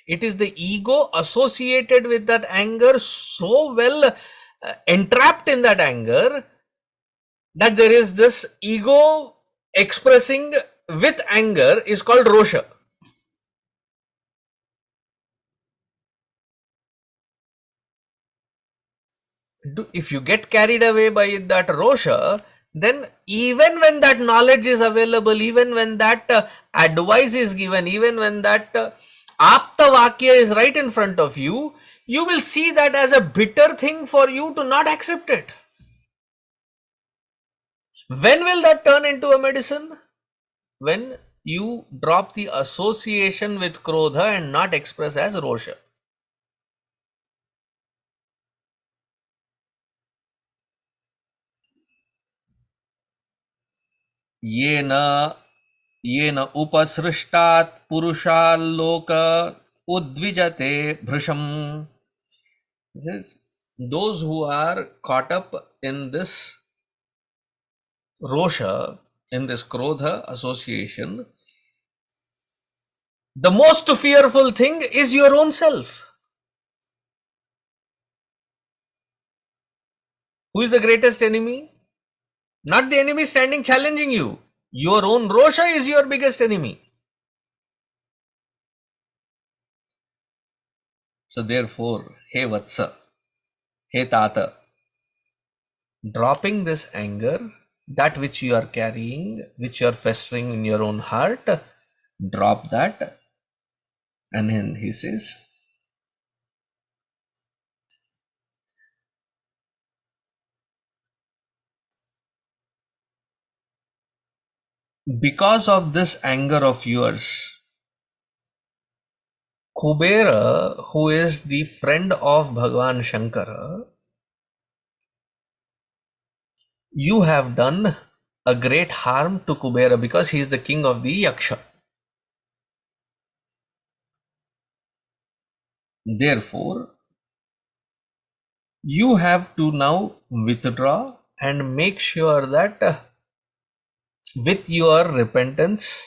It is the ego associated with that anger, so well entrapped in that anger, that there is this ego expressing with anger is called Rosha. If you get carried away by that Rosha, then even when that knowledge is available, even when that advice is given, even when that Apta Vakya is right in front of you, you will see that as a bitter thing for you to not accept it. When will that turn into a medicine? When you drop the association with Krodha and not express as Rosha. Yena upasrishtat purushalloka udvijate bhrisham. Those who are caught up in this Rosha, in this Krodha association, the most fearful thing is your own self. Who is the greatest enemy? Not the enemy standing challenging you. Your own Rosha is your biggest enemy. So therefore, hey Vatsa, hey Tata, dropping this anger, that which you are carrying, which you are festering in your own heart, drop that. And then he says, because of this anger of yours, Kubera, who is the friend of Bhagavan Shankara, you have done a great harm to Kubera because he is the king of the Yaksha. Therefore, you have to now withdraw and make sure that with your repentance,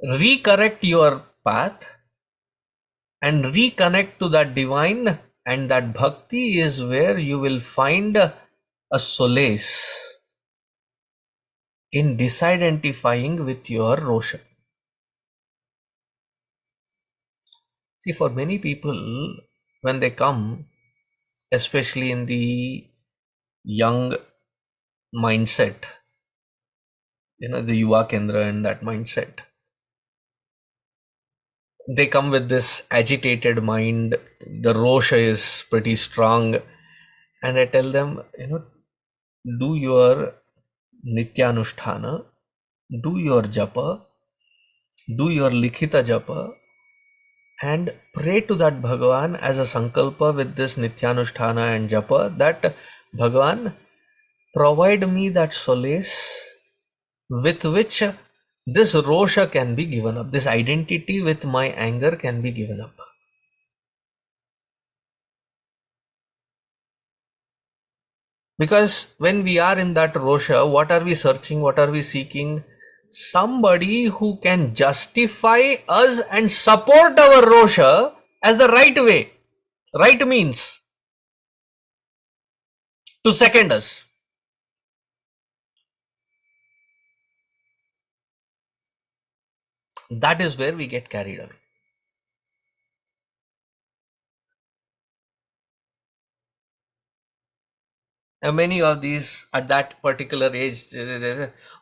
recorrect your path and reconnect to that divine, and that bhakti is where you will find a solace in disidentifying with your Rosha. See, for many people, when they come, especially in the young mindset, the Yuva Kendra and that mindset, they come with this agitated mind, the Rosha is pretty strong, and I tell them, do your Nityanusthana, do your Japa, do your Likhita Japa, and pray to that Bhagavan as a sankalpa with this Nityanusthana and Japa, that Bhagavan, provide me that solace with which this Rosha can be given up, this identity with my anger can be given up. Because when we are in that Rosha, what are we searching? What are we seeking? Somebody who can justify us and support our Rosha as the right way, right means to second us. That is where we get carried away. And many of these at that particular age,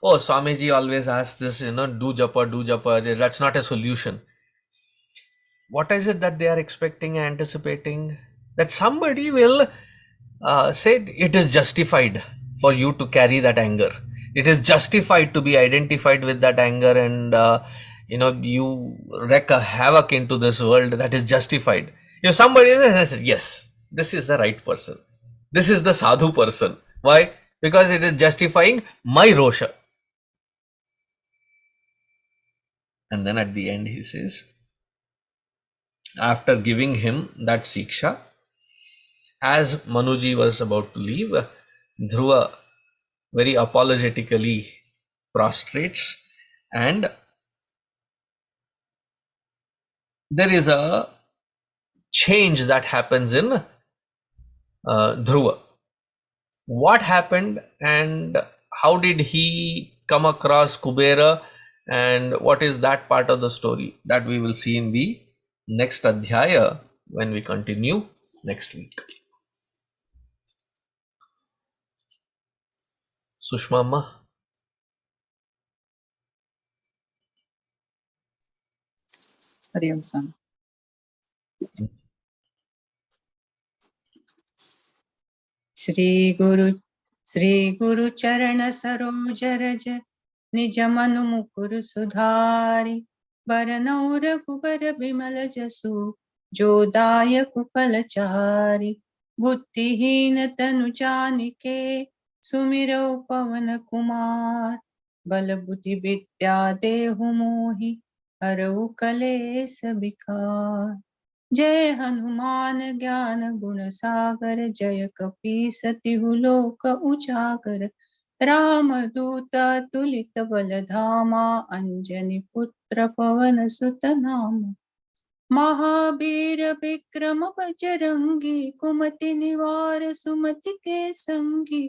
oh, Swamiji always asks this, do japa. That's not a solution. What is it that they are expecting and anticipating? That somebody will say it is justified for you to carry that anger. It is justified to be identified with that anger, and you wreak a havoc into this world. That is justified. If somebody says, yes, this is the right person, this is the sadhu person. Why? Because it is justifying my Rosha. And then at the end he says, after giving him that siksha, as Manuji was about to leave, Dhruva very apologetically prostrates, and there is a change that happens in Dhruva. What happened and how did he come across Kubera, and what is that part of the story that we will see in the next adhyaya when we continue next week. Sushma Amma. Hari Om Swami. Shri गुरु चरण सरोज रज निज मनु मुकुर सुधारि बरनउँ रघुबर बिमल जसु जो दायक फलचारि बुद्धिहीन तनु जानिके सुमिरौ पवन कुमार बल बुद्धि विद्या देहु मोहि हरऊ कलेस विकार जय हनुमान ज्ञान गुण सागर जय कपीस तिहु लोक उजागर राम दूत तुलित बल धामा अंजनी पुत्र पवन सुत नाम महावीर विक्रम बजरंगी कुमति निवार सुमति के संगी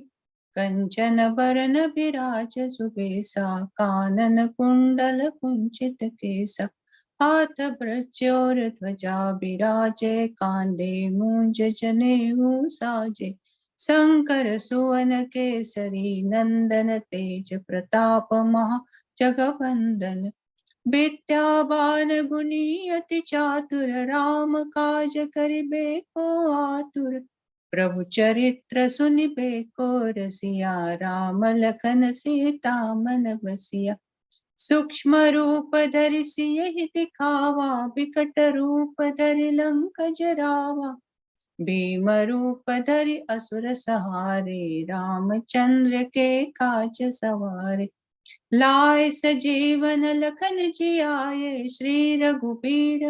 कंचन बरन विराज सुबेसा कानन कुंडल कुंचित केसा हाथ ब्रजोर ध्वजा विराजे कांधे मूंज जनेऊ साजे शंकर सुवन केसरी नंदन तेज प्रताप महा जगवंदन विद्यावान गुणी अति चातुर राम काज करिबे को आतुर प्रभु चरित्र सुनिबे को रसिया राम लखन सीता मन बसिया सूक्ष्म रूप धरि सियहि दिखावा विकट रूप धरि लंक जरावा भीम रूप धरि असुर सहारे रामचंद्र के काज सवारे लाए सजीवन लखन जियाए श्री रघुबीर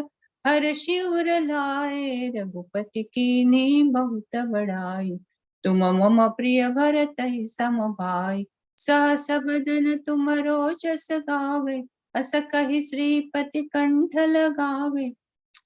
हर्षि उर लाए रघुपति कीन्ही बहुत बड़ाई तुम मम प्रिय भरतहि सम भाई सहस बदन तुमरो जस गावे अस कहि श्रीपति कंठ लगावे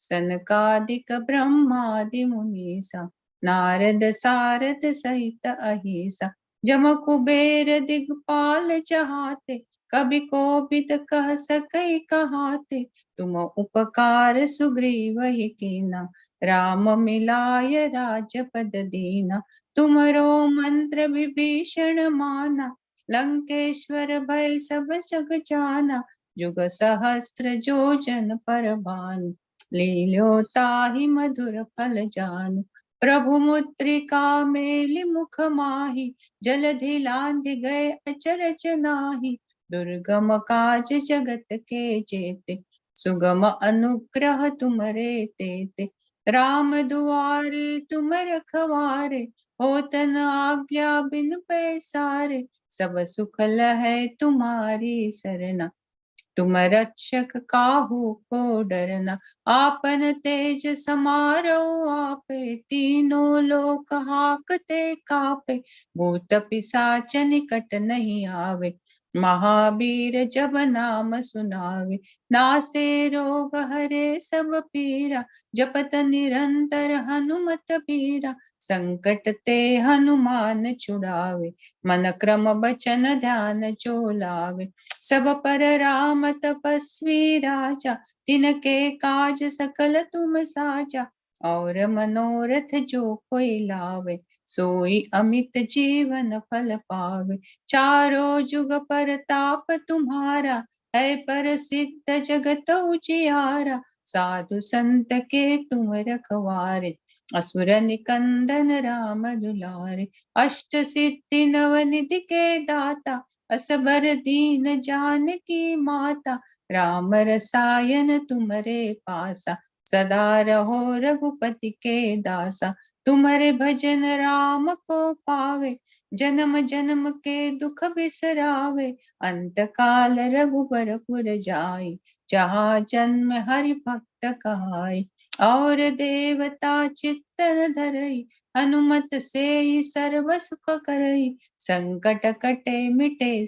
सनकादिक ब्रह्मादि मुनीसा नारद सारद सहित अहिसा जम कुबेर दिगपाल चहाते कभी कोविद कह सकै कहाते तुम उपकार सुग्रीव ही कीना राम मिलाय राजपद दीना तुमरो मंत्र विभीषण माना लंकेश्वर भय सब जग जाना जुग सहस्त्र जो जन पर भानु लील्यो ताहि मधुर फल जानु प्रभु मुद्रिका मेलि मुख माहि जलधि लांघि गए अचरज नाहि दुर्गम काज जगत के जेते सुगम अनुग्रह तुमरे तेते राम दुआरे तुम रखवारे होत न आज्ञा बिनु पैसारे सब सुख लहै तुम्हारी सरना तुम रक्षक काहू को डरना, आपन तेज समारो आपे, तीनों लोक हाकते कापे, भूत पिशाच निकट नहीं आवे, महावीर जब नाम सुनावे, नासे रोग हरे सब पीरा, जपत निरंतर हनुमत पीरा, संकट ते हनुमान छुड़ावे, मन क्रम बचन ध्यान जो लावे, सब पर राम तपस्वी राजा, तिनके काज सकल तुम साजा, और मनोरथ जो कोई लावे, सोई अमित जीवन फल पावे, चारों जुग परताप तुम्हारा, है प्रसिद्ध जगत उजियारा, साधु संत के तुम रखवारे, असुर निकंदन राम दुलारे, अष्ट सिद्धि नवनिधि के दाता, असबर दीन जानकी माता, राम रसायन तुम्हारे पासा, सदा रहो रघुपति के दासा, तुम्हारे भजन राम को पावे, जन्म जन्म के दुख बिसरावे, अंत काल रघुबर पुर जाई, जहाँ जन्म हरि भक्त कहाई, और देवता चित्तन धरई, हनुमत से ही सर्व सुख करई, संकट कटे मिटे।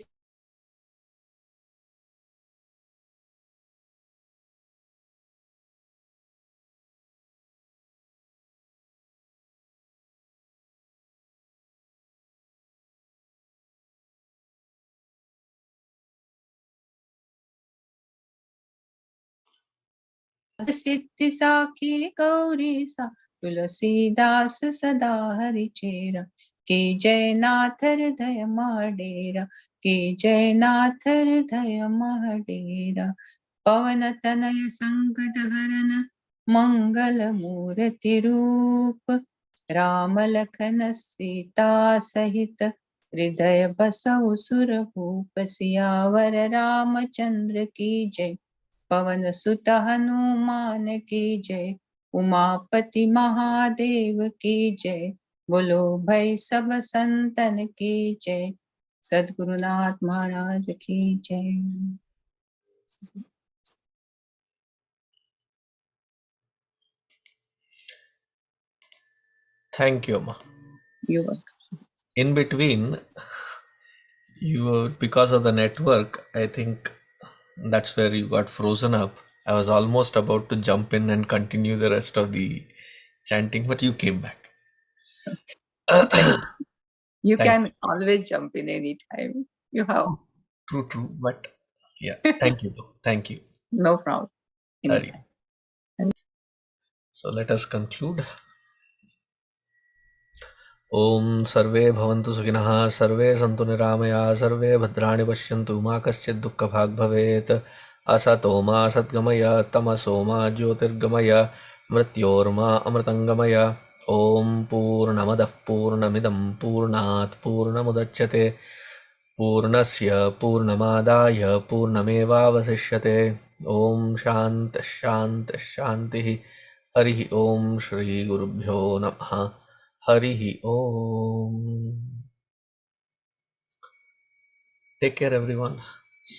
सिद्धि साखी गौरी सा, तुलसीदास सदा हरि चेरा, की जय नाथ हृदय डेरा, की जय नाथ हृदय डेरा, पवन तनय संकट हरन मंगल मूर्ति रूप, राम लखन सीता सहित हृदय बसहु सुर भूप, सियावर रामचंद्र की जय, पवन सुत हनुमान की जय, उमापति महादेव की जय, बोलो भाई सब संतन की जय, सद्गुरुनाथ महाराज की जय। Thank you, Amma. You are In between, because of the network, I think that's where you got frozen up. I was almost about to jump in and continue the rest of the chanting, but you came back. you Thank can always jump in any time. You have True, but yeah, thank you though. Thank you. no problem. Hari. Anytime. So let us conclude. Om Sarve Bhavantu Sukhinah, Sarve Santu Niramaya, Sarve Bhadrani Pashyantu, Ma Kaschid Dukkha Bhag Bhavet, Asato Ma Satgamaya, Tamaso Ma Jyotirgamaya, Mrityorma Amritangamaya. Om Purnamadah Purnamidam Purnat Purnamudachyate Purnasya Purnamadaya Purnamevavasishyate. Om Shant Shant Shanti. Harihi Om Shri Gurubhyo Namaha. Harihi Om. Take care, everyone.